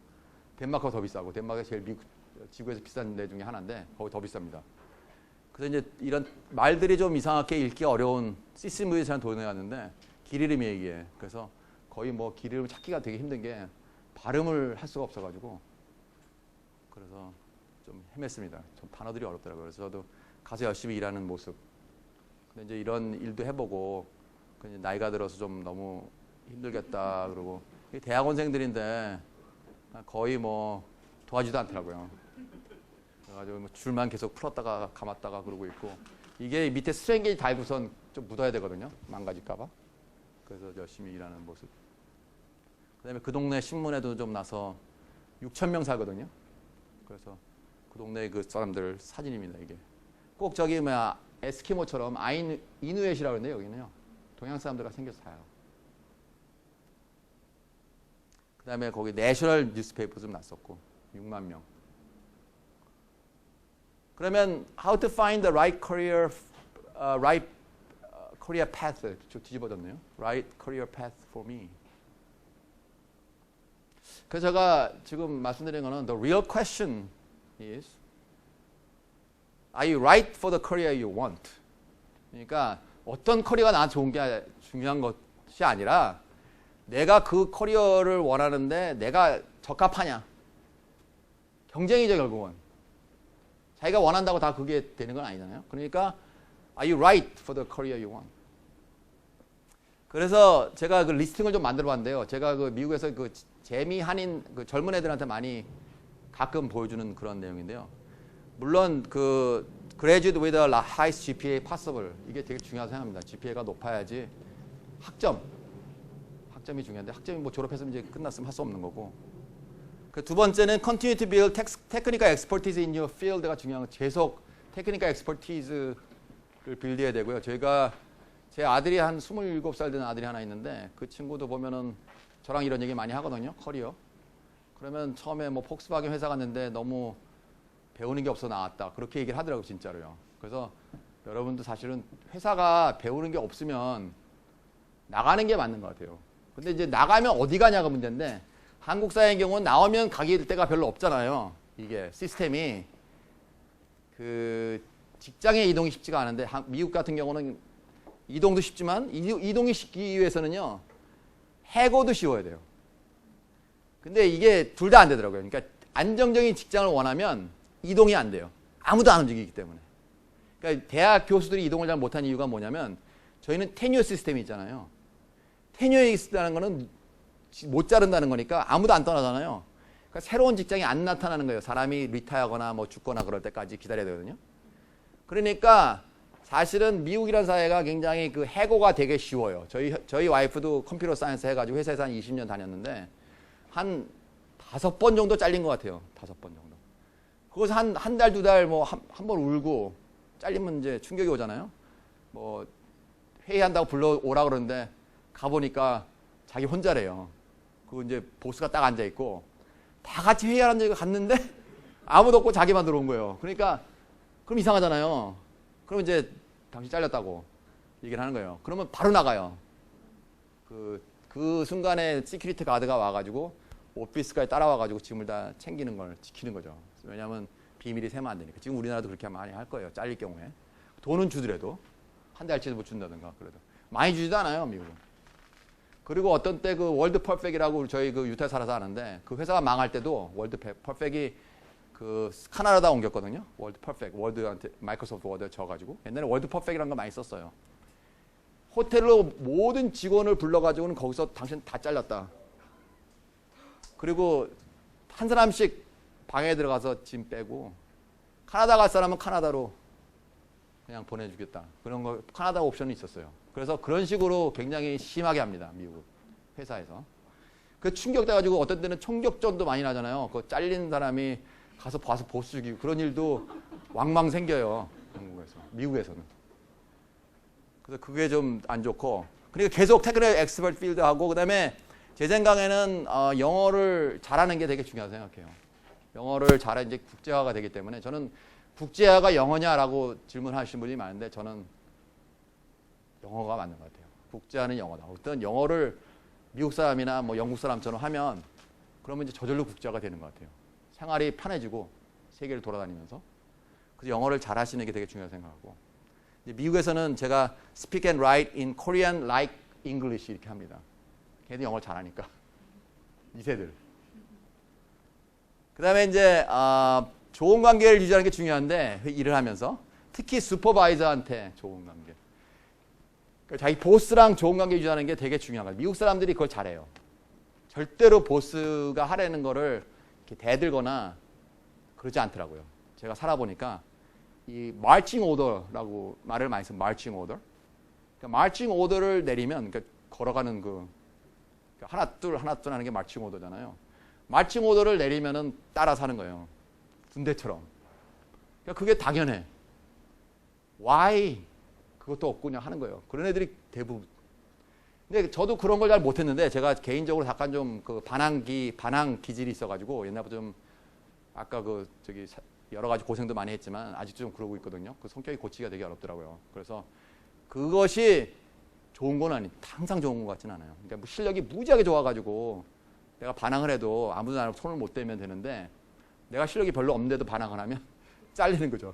덴마크가 더 비싸고 덴마크가 제일 미국 지구에서 비싼 데 중에 하나인데 거기 더 비쌉니다. 그래서 이제 이런 말들이 좀 이상하게 읽기 어려운 시스무이스라는 동네에 왔는데 길 이름이에요 이게. 그래서 거의 뭐 길 이름을 찾기가 되게 힘든 게 발음을 할 수가 없어가지고 그래서 좀 헤맸습니다. 좀 단어들이 어렵더라고요. 그래서 저도 가서 열심히 일하는 모습. 근데 이제 이런 일도 해보고 나이가 들어서 좀 너무 힘들겠다 그러고 대학원생들인데 거의 뭐 도와주지도 않더라고요. 그래가지고 뭐 줄만 계속 풀었다가 감았다가 그러고 있고 이게 밑에 스트레인 달고선 좀 묻어야 되거든요. 망가질까봐. 그래서 열심히 일하는 모습. 그다음에 그 동네 신문에도 좀 나서 6,000명 살거든요. 그래서 그 동네 그 사람들 사진입니다. 이게 꼭 저기 뭐야 에스키모처럼 이누엣이라고 그러는데 여기는요. 동양 사람들과 생겨서 사요. 그 다음에 거기 내셔널 뉴스페이퍼 좀 났었고 6만 명. 그러면 how to find the right career, career path 뒤집어졌네요. Right career path for me. 그래서 제가 지금 말씀드린 거는 the real question is are you right for the career you want? 그러니까 어떤 커리어가 나한테 좋은 게 중요한 것이 아니라 내가 그 커리어를 원하는데 내가 적합하냐. 경쟁이죠 결국은. 자기가 원한다고 다 그게 되는 건 아니잖아요. 그러니까 are you right for the career you want? 그래서 제가 그 리스팅을 좀 만들어 봤는데요. 제가 그 미국에서 그 재미 한인 그 젊은 애들한테 많이 가끔 보여주는 그런 내용인데요. 물론 그 graduate with the highest GPA possible 이게 되게 중요하다고 생각합니다. GPA가 높아야지 학점이 중요한데 학점이 뭐 졸업했으면 이제 끝났으면 할 수 없는 거고. 그 두 번째는 continue to build technical expertise in your field가 중요한 거. 계속 technical expertise를 빌드해야 되고요. 저희가 제 아들이 한 27살 된 아들이 하나 있는데 그 친구도 보면은 저랑 이런 얘기 많이 하거든요. 커리어. 그러면 처음에 뭐 폭스바겐 회사 갔는데 너무 배우는 게 없어 나왔다. 그렇게 얘기를 하더라고요. 진짜로요. 그래서 여러분도 사실은 회사가 배우는 게 없으면 나가는 게 맞는 것 같아요. 근데 이제 나가면 어디 가냐가 문제인데 한국 사회의 경우는 나오면 가게 데가 별로 없잖아요. 이게 시스템이 그 직장에 이동이 쉽지가 않은데 미국 같은 경우는 이동도 쉽지만 이동이 쉽기 위해서는요. 해고도 쉬워야 돼요. 근데 이게 둘 다 안 되더라고요. 그러니까 안정적인 직장을 원하면 이동이 안 돼요. 아무도 안 움직이기 때문에. 그러니까 대학 교수들이 이동을 잘 못하는 이유가 뭐냐면 저희는 테뉴어 시스템이 있잖아요. 테뉴어 있다는 거는 못 자른다는 거니까 아무도 안 떠나잖아요. 그러니까 새로운 직장이 안 나타나는 거예요. 사람이 리타이어거나 뭐 죽거나 그럴 때까지 기다려야 되거든요. 그러니까 사실은 미국이라는 사회가 굉장히 그 해고가 되게 쉬워요. 저희 와이프도 컴퓨터 사이언스 해가지고 회사에서 한 20년 다녔는데 한 5번 정도 잘린 것 같아요. 5번 정도. 거기서 한 달, 2달 뭐 한 번 울고 잘리면 이제 충격이 오잖아요. 뭐 회의한다고 불러오라 그러는데 가보니까 자기 혼자래요. 그 이제 보스가 딱 앉아있고 다 같이 회의하는 데가 갔는데 아무도 없고 자기만 들어온 거예요. 그러니까 그럼 이상하잖아요. 그럼 이제 당신 잘렸다고 얘기를 하는 거예요. 그러면 바로 나가요. 그 순간에 시큐리티 가드가 와가지고 오피스까지 따라와가지고 짐을 다 챙기는 걸 지키는 거죠. 왜냐하면 비밀이 새면 안 되니까. 지금 우리나라도 그렇게 많이 할 거예요. 잘릴 경우에. 돈은 주더라도 한 달치도 못 준다든가 그래도. 많이 주지도 않아요, 미국은. 그리고 어떤 때 그 월드 퍼펙이라고 저희 그 유타에 살아서 아는데 그 회사가 망할 때도 월드 퍼펙이 그 카나다다 옮겼거든요. 월드 퍼펙. 월드한테 마이크로소프트 워드 져가지고. 옛날에 월드 퍼펙이라는 거 많이 썼어요. 호텔로 모든 직원을 불러가지고는 거기서 당신 다 잘렸다. 그리고 한 사람씩 방에 들어가서 짐 빼고 카나다 갈 사람은 카나다로 그냥 보내주겠다. 그런 거 카나다 옵션이 있었어요. 그래서 그런 식으로 굉장히 심하게 합니다. 미국 회사에서. 그 충격돼가지고 어떤 때는 총격전도 많이 나잖아요. 그 잘린 사람이 가서 봐서 보수 주기고 그런 일도 왕왕 생겨요. 한국에서. 미국에서는. 그래서 그게 좀 안 좋고. 그러니까 계속 테크닉 엑스퍼트 필드 하고 그다음에 제 생각에는 영어를 잘하는 게 되게 중요하다고 생각해요. 영어를 잘해 이제 국제화가 되기 때문에 저는 국제화가 영어냐라고 질문하시는 분이 많은데 저는 영어가 맞는 것 같아요. 국제화는 영어다. 어떤 영어를 미국 사람이나 뭐 영국 사람처럼 하면 그러면 이제 저절로 국제화가 되는 것 같아요. 생활이 편해지고 세계를 돌아다니면서. 그래서 영어를 잘하시는 게 되게 중요하다고 생각하고. 이제 미국에서는 제가 speak and write in Korean like English 이렇게 합니다. 걔들 영어를 잘하니까. 2세들. 그 다음에 이제 좋은 관계를 유지하는 게 중요한데 일을 하면서 특히 슈퍼바이저한테 좋은 관계. 그러니까 자기 보스랑 좋은 관계 유지하는 게 되게 중요한 거예요. 미국 사람들이 그걸 잘해요. 절대로 보스가 하라는 거를 이렇게 대들거나 그러지 않더라고요. 제가 살아보니까 이 marching order라고 말을 많이 써요. marching order. 그러니까 marching order를 내리면 그러니까 걸어가는 그 하나 둘 하는 게 marching order잖아요. marching order를 내리면은 따라서 하는 거예요. 군대처럼. 그러니까 그게 당연해. why 그것도 없고 그냥 하는 거예요. 그런 애들이 대부분. 근데 저도 그런 걸 잘 못했는데 제가 개인적으로 약간 좀 그 반항 기질이 있어가지고 옛날부터 좀 아까 그 저기 여러 가지 고생도 많이 했지만 아직도 좀 그러고 있거든요. 그 성격이 고치기가 되게 어렵더라고요. 그래서 그것이 좋은 건 항상 좋은 것 같진 않아요. 그러니까 뭐 실력이 무지하게 좋아가지고 내가 반항을 해도 아무도 나를 손을 못 대면 되는데 내가 실력이 별로 없는데도 반항을 하면 잘리는 거죠.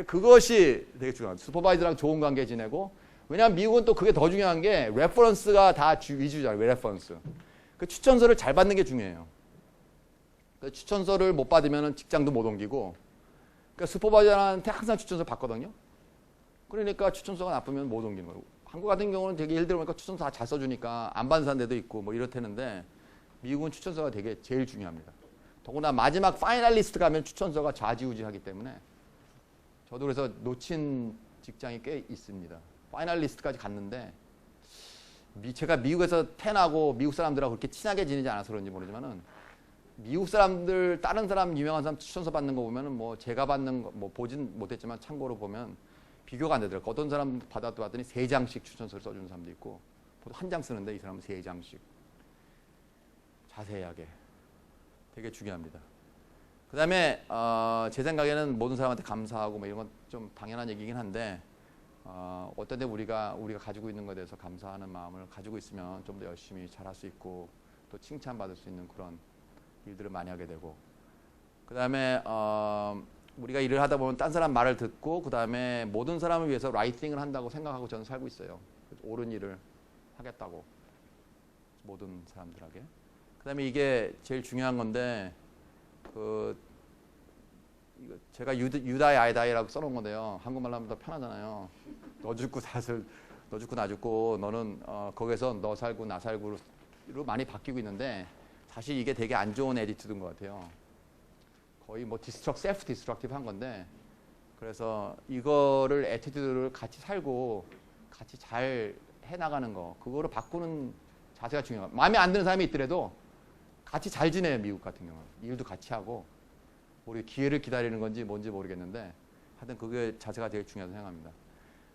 그것이 되게 중요합니다. 슈퍼바이저랑 좋은 관계 지내고 왜냐하면 미국은 또 그게 더 중요한 게 레퍼런스가 다 위주잖아요. 레퍼런스. 그 추천서를 잘 받는 게 중요해요. 그 추천서를 못 받으면 직장도 못 옮기고 그러니까 슈퍼바이저한테 항상 추천서 받거든요. 그러니까 추천서가 나쁘면 못 옮기는 거예요. 한국 같은 경우는 되게 예를 들어 보니까 추천서 다 잘 써주니까 안 받는 데도 있고 뭐 이렇다는데 미국은 추천서가 되게 제일 중요합니다. 더구나 마지막 파이널리스트 가면 추천서가 좌지우지하기 때문에 저도 그래서 놓친 직장이 꽤 있습니다. 파이널리스트까지 갔는데 제가 미국에서 태어나고 미국 사람들하고 그렇게 친하게 지내지 않아서 그런지 모르지만은 미국 사람들 다른 사람 유명한 사람 추천서 받는 거 보면은 뭐 제가 받는 거 뭐 보진 못했지만 참고로 보면 비교가 안 되더라고요. 어떤 사람 받았더니 3장씩 추천서를 써주는 사람도 있고 보통 1장 쓰는데 이 사람은 3장씩 자세하게 되게 중요합니다. 그 다음에 제 생각에는 모든 사람한테 감사하고 뭐 이런 건 좀 당연한 얘기긴 한데 어떤 때 우리가 가지고 있는 것에 대해서 감사하는 마음을 가지고 있으면 좀 더 열심히 잘할 수 있고 또 칭찬받을 수 있는 그런 일들을 많이 하게 되고 그 다음에 우리가 일을 하다 보면 딴 사람 말을 듣고 그 다음에 모든 사람을 위해서 라이팅을 한다고 생각하고 저는 살고 있어요. 옳은 일을 하겠다고 모든 사람들에게. 그 다음에 이게 제일 중요한 건데 제가 유다의 아이다이라고 써놓은 건데요. 한국말로 하면 더 편하잖아요. 너 죽고 나 죽고 너는 거기서 너 살고 나 살고로 많이 바뀌고 있는데 사실 이게 되게 안 좋은 에디튜드인 것 같아요. 거의 뭐 셀프 디스트럭티브 한 건데 그래서 이거를 에티튜드를 같이 살고 같이 잘 해나가는 거 그거를 바꾸는 자세가 중요해요. 마음에 안 드는 사람이 있더라도 같이 잘 지내요. 미국 같은 경우는. 일도 같이 하고 우리 기회를 기다리는 건지 뭔지 모르겠는데 하여튼 그게 자세가 되게 중요하다고 생각합니다.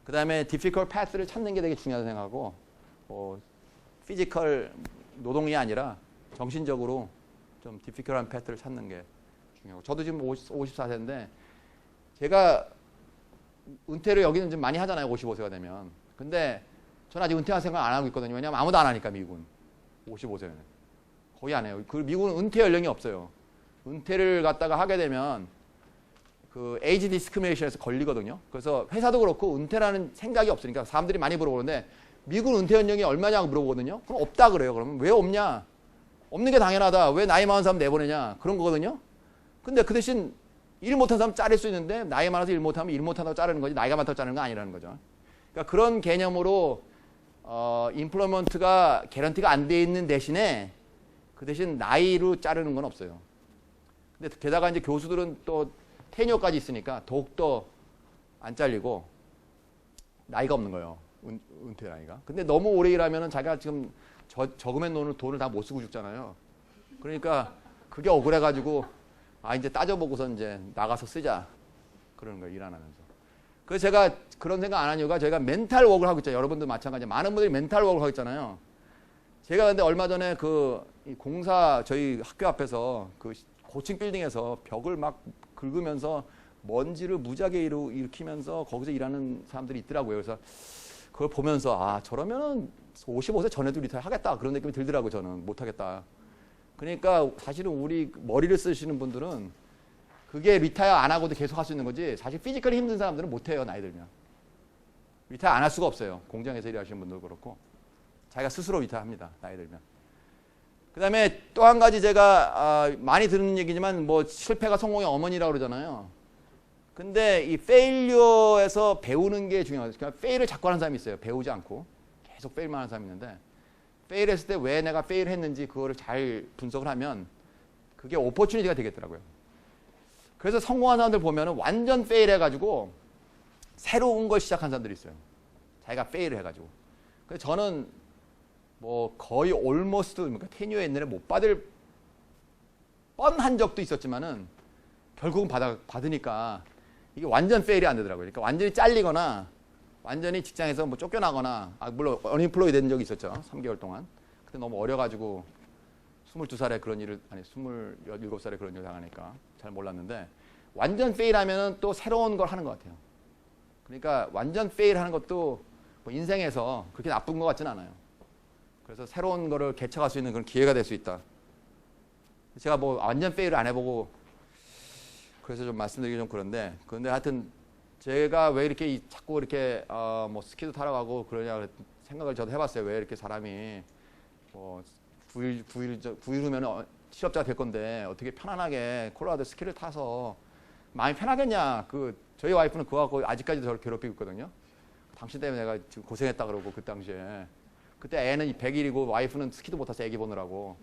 그 다음에 difficult path를 찾는 게 되게 중요하다고 생각하고 피지컬 노동이 아니라 정신적으로 좀 difficult한 path를 찾는 게 중요하고 저도 지금 54세인데 제가 은퇴를 여기는 좀 많이 하잖아요. 55세가 되면. 근데 저는 아직 은퇴할 생각 안 하고 있거든요. 왜냐하면 아무도 안 하니까 미국은. 55세는. 거의 안 해요. 그 미국은 은퇴 연령이 없어요. 은퇴를 갖다가 하게 되면 그 에이지 디스크리미네이션에서 걸리거든요. 그래서 회사도 그렇고 은퇴라는 생각이 없으니까 사람들이 많이 물어보는데 미국 은퇴 연령이 얼마냐고 물어보거든요. 그럼 없다 그래요. 그러면 왜 없냐? 없는 게 당연하다. 왜 나이 많은 사람 내보내냐? 그런 거거든요. 근데 그 대신 일 못한 사람 자를 수 있는데 나이 많아서 일 못하면 일 못한다고 자르는 거지 나이가 많다고 자르는 건 아니라는 거죠. 그러니까 그런 개념으로 임플로먼트가 개런티가 안 돼 있는 대신에 그 대신 나이로 자르는 건 없어요. 근데 게다가 이제 교수들은 또 테뉴어까지 있으니까 더욱더 안 잘리고 나이가 없는 거예요. 은퇴 나이가. 근데 너무 오래 일하면은 자기가 지금 저금해 놓은 돈을 다 못 쓰고 죽잖아요. 그러니까 그게 억울해가지고 이제 따져보고서 이제 나가서 쓰자. 그러는 거예요. 일 안 하면서. 그래서 제가 그런 생각 안 한 이유가 저희가 멘탈 워크를 하고 있잖아요. 여러분들 마찬가지. 많은 분들이 멘탈 워크를 하고 있잖아요. 제가 근데 얼마 전에 이 공사 저희 학교 앞에서 그 고층 빌딩에서 벽을 막 긁으면서 먼지를 무지하게 일으키면서 거기서 일하는 사람들이 있더라고요. 그래서 그걸 보면서 저러면은 55세 전에도 리타이어 하겠다 그런 느낌이 들더라고요. 저는 못하겠다. 그러니까 사실은 우리 머리를 쓰시는 분들은 그게 리타이어 안 하고도 계속 할 수 있는 거지 사실 피지컬이 힘든 사람들은 못해요. 나이 들면. 리타이어 안 할 수가 없어요. 공장에서 일하시는 분도 그렇고 자기가 스스로 리타이어합니다. 나이 들면. 그 다음에 또 한 가지 제가 많이 듣는 얘기지만 뭐 실패가 성공의 어머니라고 그러잖아요. 근데 이 페일리어에서 배우는 게 중요하거든요. 그러니까 페일을 자꾸 하는 사람이 있어요. 배우지 않고 계속 페일만 하는 사람이 있는데 페일했을 때 왜 내가 페일했는지 그거를 잘 분석을 하면 그게 오퍼추니티가 되겠더라고요. 그래서 성공한 사람들 보면은 완전 페일해가지고 새로운 걸 시작한 사람들이 있어요. 자기가 페일을 해가지고. 그래서 저는 뭐 거의 almost 그러니까 테뉴어 옛날에 못 받을 뻔한 적도 있었지만은 결국은 받으니까 이게 완전 페일이 안 되더라고요. 그러니까 완전히 잘리거나 완전히 직장에서 뭐 쫓겨나거나 물론 언임플로이 된 적이 있었죠. 3개월 동안. 근데 너무 어려가지고 22살에 그런 일을 27살에 그런 일을 당하니까 잘 몰랐는데 완전 페일하면은 또 새로운 걸 하는 것 같아요. 그러니까 완전 페일하는 것도 뭐 인생에서 그렇게 나쁜 것 같진 않아요. 그래서 새로운 거를 개척할 수 있는 그런 기회가 될 수 있다. 제가 뭐 완전 페일을 안 해보고 그래서 좀 말씀드리기 좀 그런데 하여튼 제가 왜 이렇게 자꾸 이렇게 뭐 스키도 타러 가고 그러냐 생각을 저도 해봤어요. 왜 이렇게 사람이 뭐 9일 후면 실업자가 될 건데 어떻게 편안하게 콜로라도 스키를 타서 마음이 편하겠냐. 저희 와이프는 그거 갖고 아직까지도 저를 괴롭히고 있거든요. 당신 때문에 내가 지금 고생했다 그러고 그 당시에. 그때 애는 100일이고 와이프는 스키도 못 타서 애기 보느라고.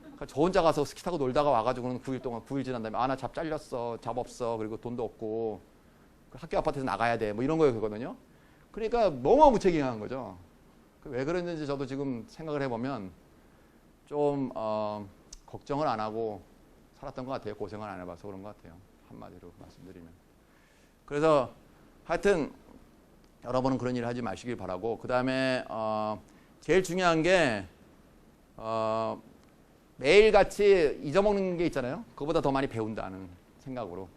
그러니까 저 혼자 가서 스키 타고 놀다가 와가지고는 9일 지난 다음에 나 잡 잘렸어. 잡 없어. 그리고 돈도 없고. 학교 아파트에서 나가야 돼. 뭐 이런 거였거든요. 그러니까 너무 무책임한 거죠. 왜 그랬는지 저도 지금 생각을 해보면 좀 걱정을 안 하고 살았던 것 같아요. 고생을 안 해봐서 그런 것 같아요. 한마디로 말씀드리면. 그래서 하여튼 여러분은 그런 일을 하지 마시길 바라고 그 다음에 제일 중요한 게 매일같이 잊어먹는 게 있잖아요. 그거보다 더 많이 배운다는 생각으로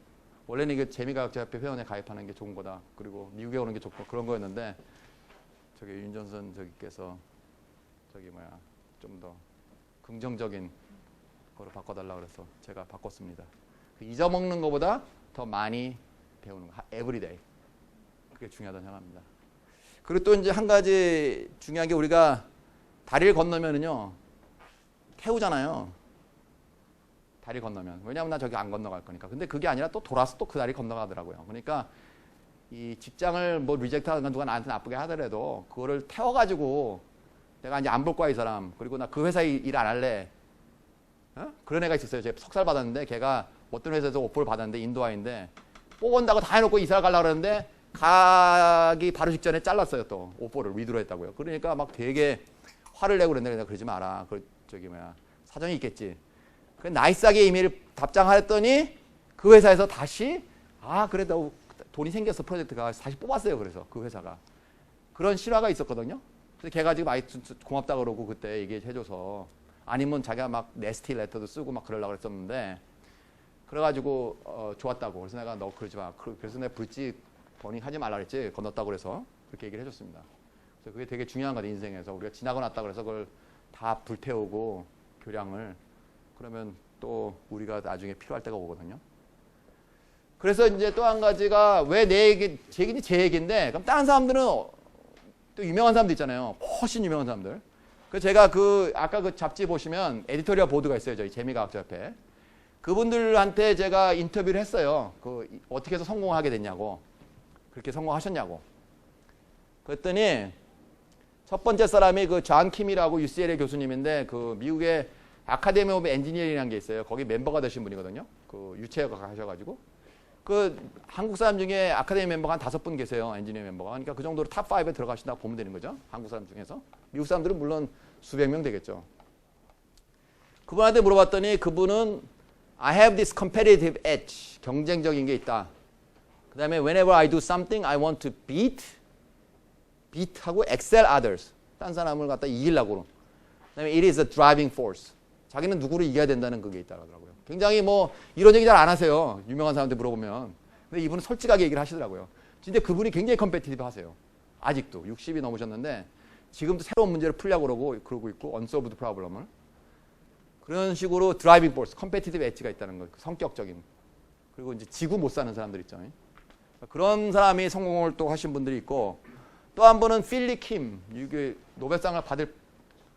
원래는 이게 재미과학자협회 회원에 가입하는 게 좋은 거다. 그리고 미국에 오는 게 좋고 그런 거였는데 저기 윤전선 저기께서 좀 더 긍정적인 거로 바꿔달라 그래서 제가 바꿨습니다. 잊어먹는 것보다 더 많이 배우는 거. 에브리데이. 그게 중요하다고 생각합니다. 그리고 또 이제 한 가지 중요한 게 우리가 다리를 건너면은요 태우잖아요. 다리 건너면. 왜냐하면 나 저기 안 건너갈 거니까. 근데 그게 아니라 또 돌아서 또 그 다리 건너가더라고요. 그러니까 이 직장을 뭐 리젝트하거나 누가 나한테 나쁘게 하더라도 그거를 태워가지고 내가 이제 안 볼 거야 이 사람. 그리고 나 그 회사에 일 안 할래. 그런 애가 있었어요. 제가 석살 받았는데 걔가 어떤 회사에서 오퍼를 받았는데 인도아인데 뽑은다고 다 해놓고 이사를 가려고 그러는데 가기 바로 직전에 잘랐어요. 또 오퍼를 위드로 했다고요. 그러니까 막 되게 화를 내고 그랬는데 내가 그러지 마라. 사정이 있겠지. 나이스하게 이메일 답장했더니 그 회사에서 다시 그래도 돈이 생겼어 프로젝트가 다시 뽑았어요. 그래서 그 회사가 그런 실화가 있었거든요. 그래서 걔가 지금 고맙다 그러고 그때 얘기해줘서 아니면 자기가 막 네스티 레터도 쓰고 막 그러려고 그랬었는데 그래가지고 좋았다고. 그래서 내가 너 그러지 마. 그래서 내가 브릿지 버닝 하지 말라 그랬지. 건넜다고 그래서 그렇게 얘기를 해줬습니다. 그래서 그게 되게 중요한 거다 인생에서. 우리가 지나고 났다 그래서 그걸 다 불태우고 교량을 그러면 또 우리가 나중에 필요할 때가 오거든요. 그래서 이제 또 한 가지가 왜 내 얘기, 제 얘기인데, 그럼 다른 사람들은 또 유명한 사람들 있잖아요. 훨씬 유명한 사람들. 그래서 제가 아까 그 잡지 보시면 에디토리얼 보드가 있어요. 저희 재미과학자 협회. 그분들한테 제가 인터뷰를 했어요. 어떻게 해서 성공하게 됐냐고. 그렇게 성공하셨냐고. 그랬더니 첫 번째 사람이 존 킴이라고 UCLA 교수님인데 미국의 아카데미 오브 엔지니어링이라는 게 있어요. 거기 멤버가 되신 분이거든요. 유체학 하셔가지고. 한국 사람 중에 아카데미 멤버가 한 5분 계세요. 엔지니어 멤버가. 그러니까 그 정도로 탑 5에 들어가신다고 보면 되는 거죠. 한국 사람 중에서. 미국 사람들은 물론 수백 명 되겠죠. 그분한테 물어봤더니 그분은 I have this competitive edge. 경쟁적인 게 있다. 그 다음에 whenever I do something, I want to beat하고 excel others. 딴 사람을 갖다 이기려고. 그 다음에 it is a driving force. 자기는 누구를 이겨야 된다는 그게 있다고 하더라고요. 굉장히 이런 얘기 잘 안 하세요. 유명한 사람한테 물어보면. 근데 이분은 솔직하게 얘기를 하시더라고요. 진짜 그분이 굉장히 컴페티티브 하세요. 아직도 60이 넘으셨는데 지금도 새로운 문제를 풀려고 그러고 있고 unsolved problem을. 그런 식으로 드라이빙 포스, 컴페티티브 엣지가 있다는 거. 성격적인. 그리고 이제 지구 못 사는 사람들 있죠. 그런 사람이 성공을 또 하신 분들이 있고 또 한 분은 필리 킴. 이게 노벨상을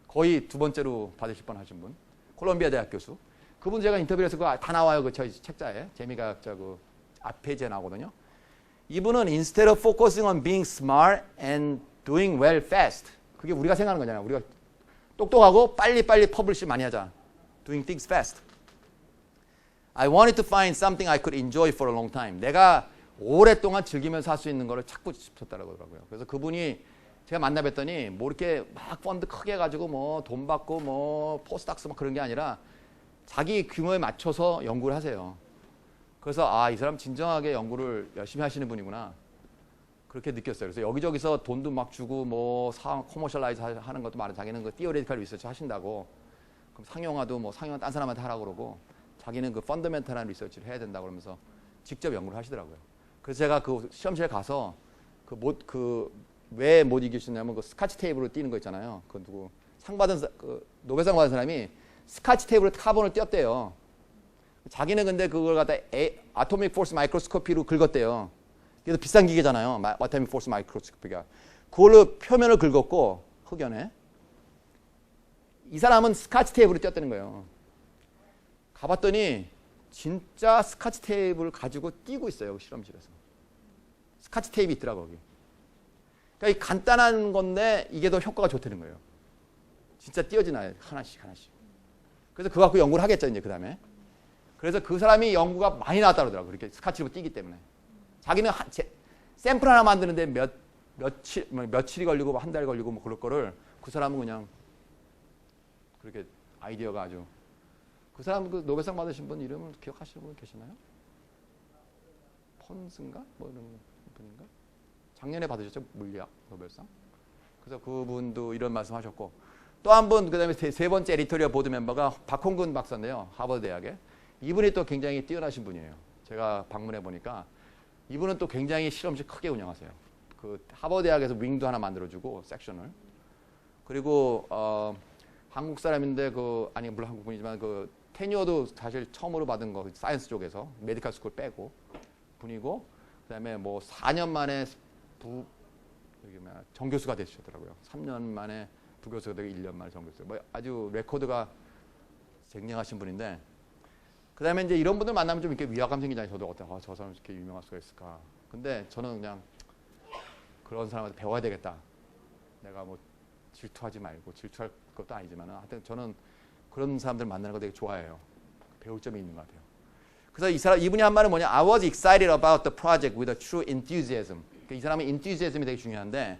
거의 2번째로 받으실 뻔하신 분. 콜롬비아 대학 교수. 그분 제가 인터뷰에서 다 나와요. 저희 책자에. 재미과학자 앞페이지에 나오거든요. 이분은 instead of focusing on being smart and doing well fast. 그게 우리가 생각하는 거잖아요. 우리가 똑똑하고 빨리 퍼블리시 많이 하자. Doing things fast. I wanted to find something I could enjoy for a long time. 내가 오랫동안 즐기면서 할 수 있는 거를 찾고 싶었다고 하더라고요. 그래서 그분이 제가 만나뵀더니 이렇게 막 펀드 크게 해가지고 돈 받고 포스닥스 그런 게 아니라 자기 규모에 맞춰서 연구를 하세요. 그래서 이 사람 진정하게 연구를 열심히 하시는 분이구나. 그렇게 느꼈어요. 그래서 여기저기서 돈도 막 주고 커머셜라이즈 하는 것도 많아요. 자기는 티어리티컬 리서치 하신다고. 그럼 상용화도 상용화 딴 사람한테 하라고 그러고 자기는 펀더멘탈한 리서치를 해야 된다고 그러면서 직접 연구를 하시더라고요. 그래서 제가 시험실에 가서 왜 못 이기셨냐면 스카치 테이블로 띄는 거 있잖아요. 상 받은 노벨상 받은 사람이 스카치 테이블에 카본을 띄었대요. 자기는 근데 그걸 갖다 아토믹 포스 마이크로스코피로 긁었대요. 그래서 비싼 기계잖아요. 아토믹 포스 마이크로스코피가. 그걸로 표면을 긁었고 흑연에. 이 사람은 스카치 테이블을 띄었다는 거예요. 가봤더니 진짜 스카치 테이블을 가지고 띄고 있어요. 실험실에서. 스카치 테이프 있더라고 거기. 그러니까 이 간단한 건데 이게 더 효과가 좋다는 거예요. 진짜 띄어지나요? 하나씩. 그래서 그거 갖고 연구를 하겠죠. 이제 그 다음에. 그래서 그 사람이 연구가 많이 나왔다고 그러더라고요. 이렇게 스카치로 띄기 때문에. 자기는 샘플 하나 만드는데 며칠이 걸리고 한 달 걸리고 그럴 거를 그 사람은 그냥 그렇게 아이디어가 아주. 그 사람 노벨상 받으신 분 이름을 기억하시는 분 계시나요? 폰스인가? 이런 분인가? 작년에 받으셨죠? 물리학 노벨상. 그래서 그분도 이런 말씀하셨고 또 한 분 그다음에 세 번째 에디토리얼 보드 멤버가 박홍근 박사인데요. 하버드 대학에. 이분이 또 굉장히 뛰어나신 분이에요. 제가 방문해 보니까 이분은 또 굉장히 실험실 크게 운영하세요. 하버드 대학에서 윙도 하나 만들어주고 섹션을. 그리고 한국 사람인데 아니 물론 한국분이지만 테뉴어도 사실 처음으로 받은 거 사이언스 쪽에서 메디컬 스쿨 빼고 분이고 그다음에 4년 만에 정교수가 되셨더라고요. 3년 만에 부교수가 되고 1년 만에 정교수. 아주 레코드가 쟁쟁하신 분인데 그다음에 이제 이런 분들 만나면 좀 이렇게 위화감 생기잖아요. 저도 저 사람 이렇게 유명할 수가 있을까. 근데 저는 그냥 그런 사람한테 배워야 되겠다. 내가 질투하지 말고 질투할 것도 아니지만 하여튼 저는 그런 사람들 만나는 거 되게 좋아해요. 배울 점이 있는 것 같아요. 그래서 이분이 한 말은 뭐냐? I was excited about the project with a true enthusiasm. 이 사람의 enthusiasm이 되게 중요한데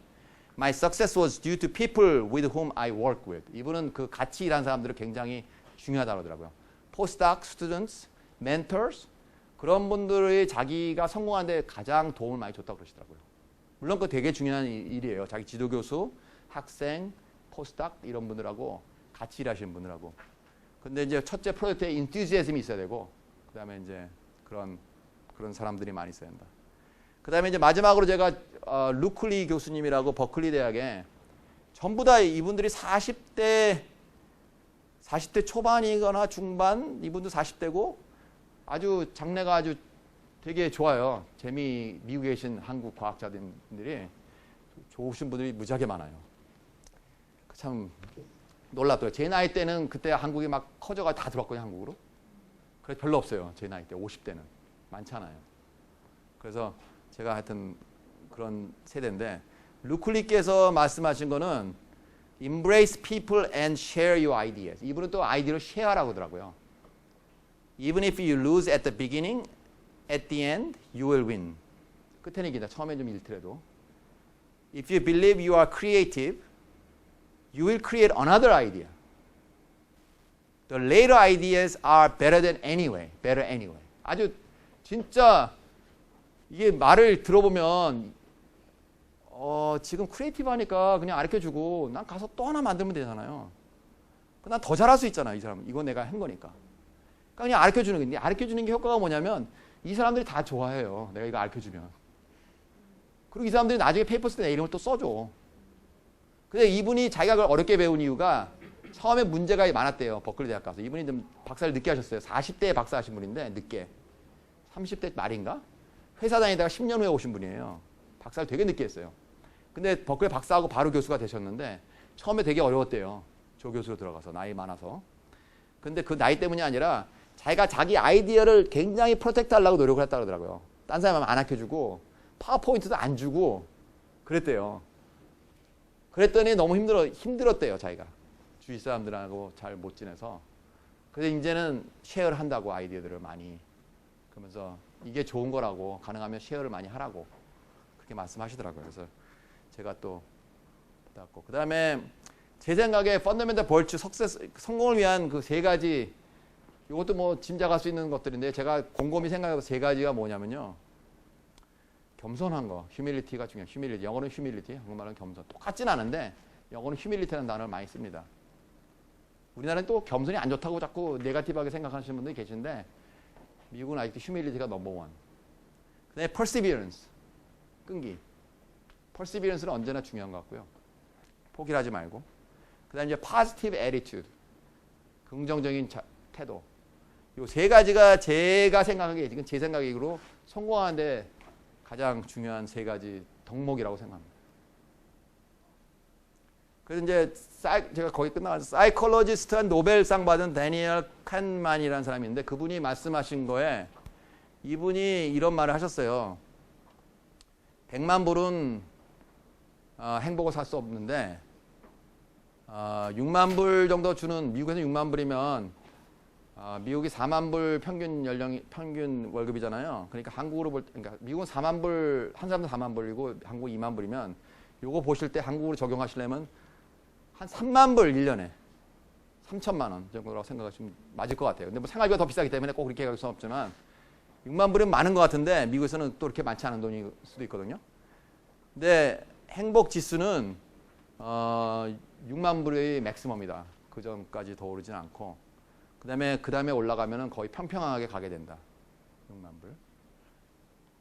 My success was due to people with whom I work with. 이분은 같이 일하는 사람들을 굉장히 중요하다고 하더라고요. postdoc, students, mentors 그런 분들이 자기가 성공하는 데 가장 도움을 많이 줬다고 그러시더라고요. 물론 그거 되게 중요한 일이에요. 자기 지도교수, 학생, postdoc 이런 분들하고 같이 일하시는 분들하고. 근데 이제 첫째 프로젝트에 enthusiasm이 있어야 되고 그다음에 이제 그런 사람들이 많이 있어야 된다. 그다음에 이제 마지막으로 제가 루클리 교수님이라고 버클리 대학에 전부 다 이분들이 40대 초반이거나 중반, 이분도 40대고 아주 장래가 아주 되게 좋아요. 미국에 계신 한국 과학자들이 좋으신 분들이 무지하게 많아요. 참 놀랍더라고요. 제 나이 때는 그때 한국이 막 커져가지고 다 들어왔거든요, 한국으로. 그래서 별로 없어요. 제 나이 때 50대는 많잖아요. 그래서 제가 하여튼 그런 세대인데 루클리께서 말씀하신 거는 embrace people and share your ideas. 이분은 또 아이디어를 쉐어라고 하더라고요. Even if you lose at the beginning, at the end, you will win. 끝에는 이기다. 처음에 좀 잃더라도. If you believe you are creative, you will create another idea. The later ideas are better than anyway. Better anyway. 아주 진짜 이게 말을 들어보면 지금 크리에이티브 하니까 그냥 가르쳐주고 난 가서 또 하나 만들면 되잖아요. 난 더 잘할 수 있잖아, 이 사람. 이거 내가 한 거니까. 그러니까 그냥 가르쳐주는 건데 가르쳐주는 게 효과가 뭐냐면 이 사람들이 다 좋아해요. 내가 이거 가르쳐주면. 그리고 이 사람들이 나중에 페이퍼 쓸 때 내 이름을 또 써줘. 근데 이분이 자기가 그걸 어렵게 배운 이유가 처음에 문제가 많았대요. 버클리 대학 가서. 이분이 좀 박사를 늦게 하셨어요. 40대에 박사 하신 분인데 늦게. 30대 말인가? 회사 다니다가 10년 후에 오신 분이에요. 박사를 되게 늦게 했어요. 근데 버클리 박사하고 바로 교수가 되셨는데 처음에 되게 어려웠대요. 조 교수로 들어가서 나이 많아서. 근데 그 나이 때문이 아니라 자기가 자기 아이디어를 굉장히 프로텍트 하려고 노력을 했다고 그러더라고요. 딴 사람은 안 아껴주고 파워포인트도 안 주고 그랬대요. 그랬더니 너무 힘들었대요, 자기가. 주위 사람들하고 잘 못 지내서. 그래서 이제는 쉐어를 한다고 아이디어들을 많이. 그러면서 이게 좋은 거라고 가능하면 쉐어를 많이 하라고 그렇게 말씀하시더라고요. 그래서 제가 또 받았고. 그 다음에 제 생각에 펀더멘털 벌추 성공을 위한 그 세 가지 이것도 뭐 짐작할 수 있는 것들인데 제가 곰곰이 생각해서 세 가지가 뭐냐면요. 겸손한 거, 휴밀리티가 중요해요. 휴밀리티. 영어는 휴밀리티, 한국말은 겸손. 똑같진 않은데 영어는 휴밀리티라는 단어를 많이 씁니다. 우리나라는 또 겸손이 안 좋다고 자꾸 네거티브하게 생각하시는 분들이 계신데 미국은 아직도 휴밀리티가 넘버원. 그다음에 perseverance, 끈기. perseverance는 언제나 중요한 것 같고요. 포기를 하지 말고. 그다음에 이제 positive attitude, 긍정적인 태도. 이 세 가지가 제가 생각하기에 지금 제 생각으로 성공하는데 가장 중요한 세 가지 덕목이라고 생각합니다. 그래서 이제 제가 거기 끝나가서 사이콜로지스트한 노벨상 받은 데니얼 칸만이라는 사람이 있는데 그분이 말씀하신 거에 이분이 이런 말을 하셨어요. 100만 불은 행복을 살 수 없는데 6만 불 정도 주는 미국에서 6만 불이면 미국이 4만 불 평균 월급이잖아요. 그러니까 한국으로 그러니까 미국은 4만 불, 한 사람도 4만 불이고 한국 2만 불이면 요거 보실 때 한국으로 적용하시려면 한 3만 불 1년에 3천만 원 정도라고 생각하시면 맞을 것 같아요. 근데 뭐 생활비가 더 비싸기 때문에 꼭 그렇게 갈 수는 없지만 6만 불이면 많은 것 같은데 미국에서는 또 그렇게 많지 않은 돈일 수도 있거든요. 근데 행복 지수는 6만 불이 맥시멈이다. 그 전까지 더 오르진 않고 그 다음에 올라가면은 거의 평평하게 가게 된다. 6만 불.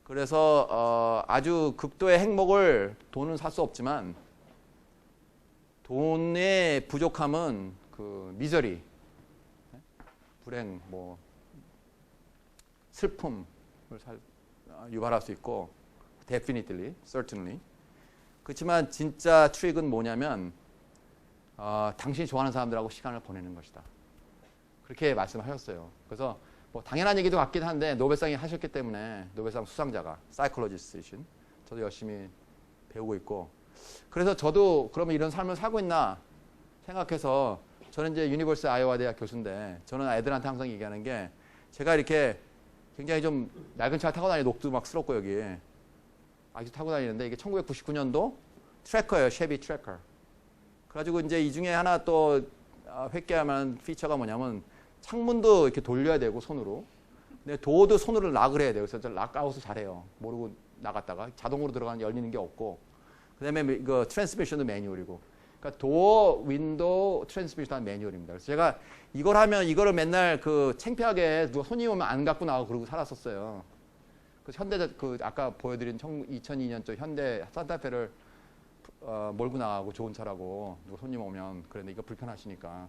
그래서 아주 극도의 행복을 돈은 살 수 없지만 돈의 부족함은 그 미저리, 불행, 뭐 슬픔을 유발할 수 있고 definitely, certainly. 그렇지만 진짜 트릭은 뭐냐면 당신이 좋아하는 사람들하고 시간을 보내는 것이다. 그렇게 말씀하셨어요. 그래서 뭐 당연한 얘기도 같긴 한데 노벨상이 하셨기 때문에 노벨상 수상자가 사이콜로지스트이신 저도 열심히 배우고 있고 그래서 저도 그러면 이런 삶을 살고 있나 생각해서 저는 이제 유니버시티 아이오와 대학 교수인데 저는 애들한테 항상 얘기하는 게 제가 이렇게 굉장히 좀 낡은 차 타고 다니는 녹두 막 스럽고 여기 아직도 타고 다니는데 이게 1999년도 트래커예요. 쉐비 트래커. 그래가지고 이제 이 중에 하나 또 획기할 피처가 뭐냐면 창문도 이렇게 돌려야 되고 손으로. 근데 도어도 손으로 락을 해야 돼요. 그래서 락아웃을 잘해요. 모르고 나갔다가 자동으로 들어가는 열리는 게 없고. 그다음에 이거 트랜스미션도 매뉴얼이고. 그러니까 도어, 윈도우, 트랜스미션 다 매뉴얼입니다. 그래서 제가 이걸 하면 이거를 맨날 그 창피하게 누가 손님 오면 안 갖고 나가고 그러고 살았었어요. 그래서 현대 그 아까 보여드린 2002년쯤 현대 산타페를 몰고 나가고 좋은 차라고 누가 손님 오면 그런데 이거 불편하시니까.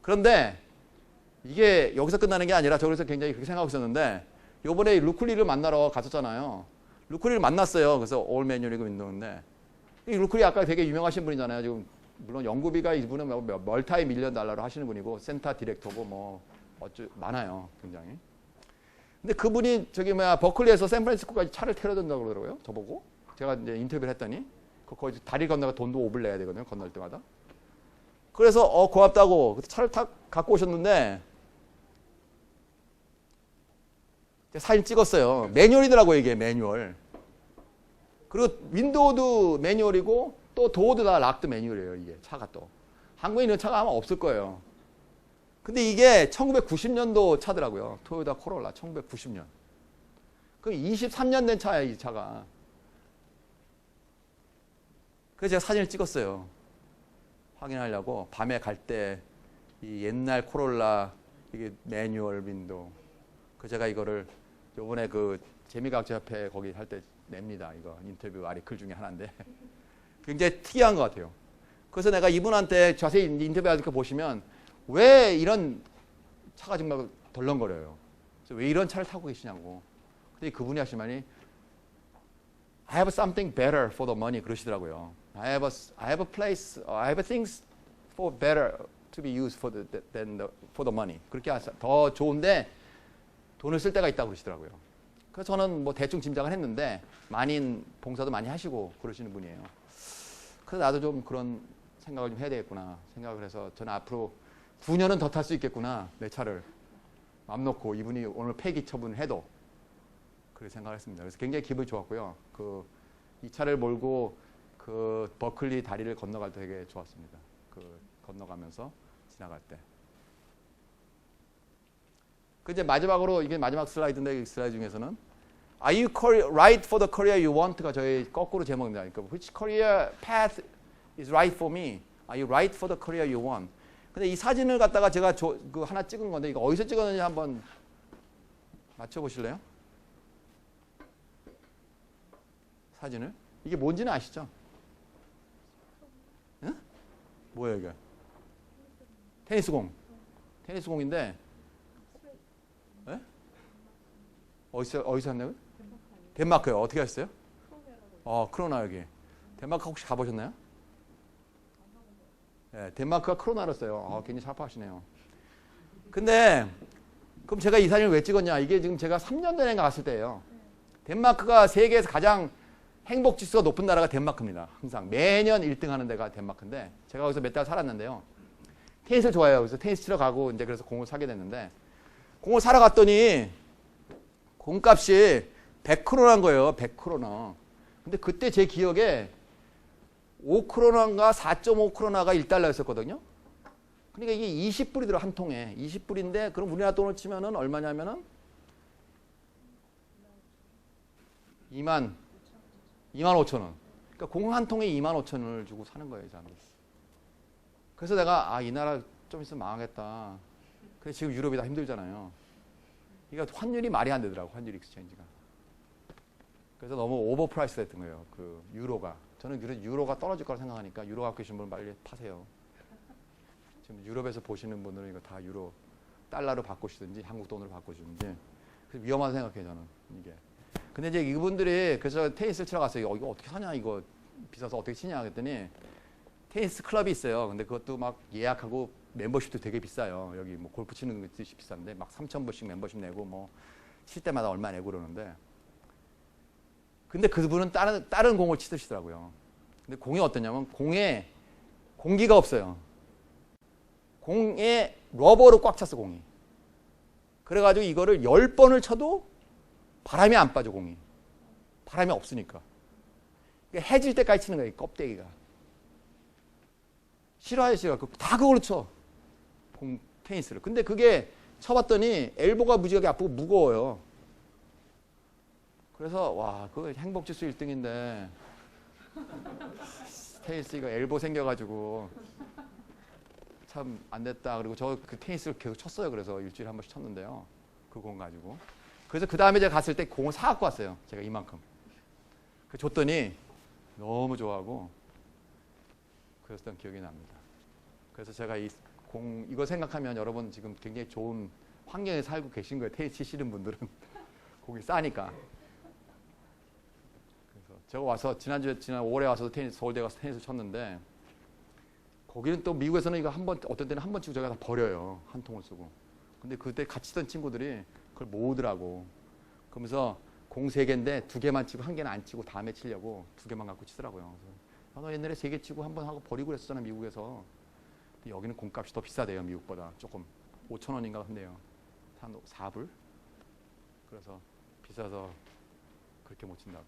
그런데 이게 여기서 끝나는 게 아니라 저 그래서 굉장히 그렇게 생각하고 있었는데 요번에 루클리를 만나러 갔었잖아요. 루클리를 만났어요. 그래서 올 매뉴얼이고 윈도우인데 이 루클리 아까 되게 유명하신 분이잖아요. 지금 물론 연구비가 이분은 멀타이 밀리언 달러로 하시는 분이고 센터 디렉터고 뭐 많아요. 굉장히. 근데 그분이 저기 버클리에서 샌프란시스코까지 차를 태워야 된다고 그러더라고요. 저보고. 제가 이제 인터뷰를 했더니 거기 다리 건너가 돈도 5불 내야 되거든요. 건널 때마다. 그래서 고맙다고 차를 갖고 오셨는데 사진 찍었어요. 매뉴얼이더라고요. 이게 매뉴얼. 그리고 윈도우도 매뉴얼이고 또 도어도 다 락도 매뉴얼이에요. 이게 차가 또. 한국에 있는 차가 아마 없을 거예요. 근데 이게 1990년도 차더라고요. 토요타 코롤라 1990년. 그럼 23년 된 차예요. 이 차가. 그래서 제가 사진을 찍었어요. 확인하려고 밤에 갈 때 이 옛날 코롤라 이게 매뉴얼 윈도우. 그 제가 이거를 요번에 그 재미과학자협회 거기 할 때 냅니다. 이거 인터뷰 아리클 중에 하나인데 굉장히 특이한 것 같아요. 그래서 내가 이분한테 자세히 인터뷰 하니까 보시면 왜 이런 차가 정말 덜렁거려요. 그래서 왜 이런 차를 타고 계시냐고. 근데 그분이 하신 말이 I have something better for the money 그러시더라고요. I have a place, I have things for better to be used for the money. 그렇게 더 좋은데 돈을 쓸 때가 있다고 그러시더라고요. 그래서 저는 뭐 대충 짐작을 했는데 만인 봉사도 많이 하시고 그러시는 분이에요. 그래서 나도 좀 그런 생각을 좀 해야 되겠구나 생각을 해서 저는 앞으로 9년은 더 탈 수 있겠구나 내 차를 맘 놓고 이분이 오늘 폐기 처분해도 그렇게 생각을 했습니다. 그래서 굉장히 기분이 좋았고요. 이 차를 몰고 그 버클리 다리를 건너갈 때 되게 좋았습니다. 건너가면서 지나갈 때. 이제 마지막으로 이게 마지막 슬라이드인데 이 슬라이드 중에서는 Are you right for the career you want가 저희 거꾸로 제목입니다. 그러니까 Which career path is right for me? Are you right for the career you want? 근데 이 사진을 갖다가 제가 그 하나 찍은 건데 이거 어디서 찍었는지 한번 맞춰보실래요? 사진을? 이게 뭔지는 아시죠? 응? 뭐예요 이게? 테니스공인데 네? 어디서 샀나요? 덴마크요. 어떻게 하셨어요? 크로나 여기. 덴마크 혹시 가보셨나요? 네, 덴마크가 크로나로 써요. 굉장히 샤프하시네요. 근데 그럼 제가 이 사진을 왜 찍었냐? 이게 지금 제가 3년 전에 갔을 때예요. 덴마크가 세계에서 가장 행복 지수가 높은 나라가 덴마크입니다. 항상 매년 1등 하는 데가 덴마크인데 제가 거기서 몇 달 살았는데요. 테니스를 좋아해요. 그래서 테니스 치러 가고 이제 그래서 공을 사게 됐는데 공을 사러 갔더니 공값이 100크로나인 거예요. 100크로나. 근데 그때 제 기억에 5크로나인가 4.5크로나가 1달러였었거든요. 그러니까 이게 20불이더라 한 통에. 20불인데 그럼 우리나라 돈을 치면은 얼마냐면은 2만 5천 원. 그러니까 공 한 통에 2만 5천 원을 주고 사는 거예요. 저는. 그래서 내가 이 나라 좀 있으면 망하겠다. 그래서 지금 유럽이 다 힘들잖아요. 이거 환율이 말이 안 되더라고. 환율 익스체인지가. 그래서 너무 오버프라이스 됐던 거예요. 그 유로가. 저는 그래서 유로가 떨어질 거라 생각하니까 유로 갖고 계신 분 빨리 파세요. 지금 유럽에서 보시는 분들은 이거 다 유로, 달러로 바꾸시든지 한국 돈으로 바꾸시든지. 그래서 위험하다 생각해요. 저는 이게. 근데 이제 이분들이 그래서 테니스를 치러 갔어요. 이거 어떻게 사냐 이거 비싸서 어떻게 치냐 그랬더니 테니스 클럽이 있어요. 근데 그것도 막 예약하고 멤버십도 되게 비싸요. 여기 뭐 골프 치는 듯이 비싼데 막 3,000불씩 멤버십 내고 뭐 칠 때마다 얼마 내고 그러는데 근데 그분은 다른 공을 치시더라고요. 근데 공이 어떠냐면 공에 공기가 없어요. 공에 러버로 꽉 찼어 공이. 그래가지고 이거를 10번을 쳐도 바람이 안 빠져 공이. 바람이 없으니까. 해질 때까지 치는 거예요. 껍데기가. 싫어요. 다 그걸로 쳐. 테니스를. 근데 그게 쳐봤더니 엘보가 무지하게 아프고 무거워요. 그래서 와 그거 행복지수 1등인데 테니스 이거 엘보 생겨가지고 참 안 됐다. 그리고 저 그 테니스를 계속 쳤어요. 그래서 일주일에 한 번씩 쳤는데요. 그 공 가지고. 그래서 그 다음에 제가 갔을 때 공을 사갖고 왔어요. 제가 이만큼. 줬더니 너무 좋아하고 그랬던 기억이 납니다. 그래서 제가 이거 생각하면 여러분 지금 굉장히 좋은 환경에 살고 계신 거예요. 테니스 치시는 분들은. 거기 싸니까. 그래서 제가 와서 지난 5월에 와서 서울대 가서 테니스 쳤는데 거기는 또 미국에서는 이거 어떤 때는 한 번 치고 저희가 다 버려요. 한 통을 쓰고. 근데 그때 같이 치던 친구들이 그걸 모으더라고. 그러면서 공 3개인데 2개만 치고 1개는 안 치고 다음에 치려고 2개만 갖고 치더라고요. 그래서 너 옛날에 3개 치고 한 번 하고 버리고 그랬었잖아, 미국에서. 근데 여기는 공값이 더 비싸대요, 미국보다. 조금 5,000원인가 한대요. 한 4불? 그래서 비싸서 그렇게 못 친다고.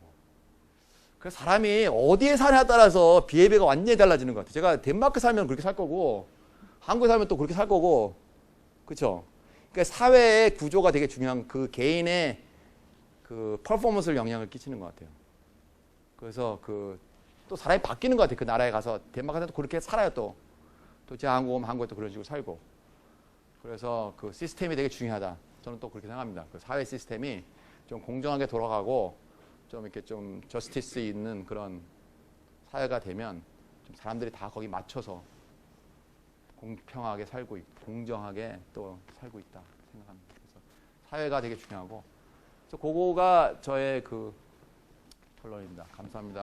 그래서 사람이 어디에 사냐에 따라서 비해비가 완전히 달라지는 것 같아요. 제가 덴마크 살면 그렇게 살 거고 한국에 살면 또 그렇게 살 거고, 그렇죠? 그러니까 사회의 구조가 되게 중요한, 그 개인의 그 퍼포먼스를 영향을 끼치는 것 같아요. 그래서 또 사람이 바뀌는 것 같아요. 그 나라에 가서 덴마크에도 그렇게 살아요. 또 제가 한국 오면 한국에 또 그런 식으로 살고. 그래서 그 시스템이 되게 중요하다. 저는 또 그렇게 생각합니다. 그 사회 시스템이 좀 공정하게 돌아가고 좀 이렇게 좀 저스티스 있는 그런 사회가 되면 좀 사람들이 다 거기 맞춰서 공평하게 살고 있고 공정하게 또 살고 있다 생각합니다. 그래서 사회가 되게 중요하고, 그래서 그거가 저의 그 결론입니다. 감사합니다.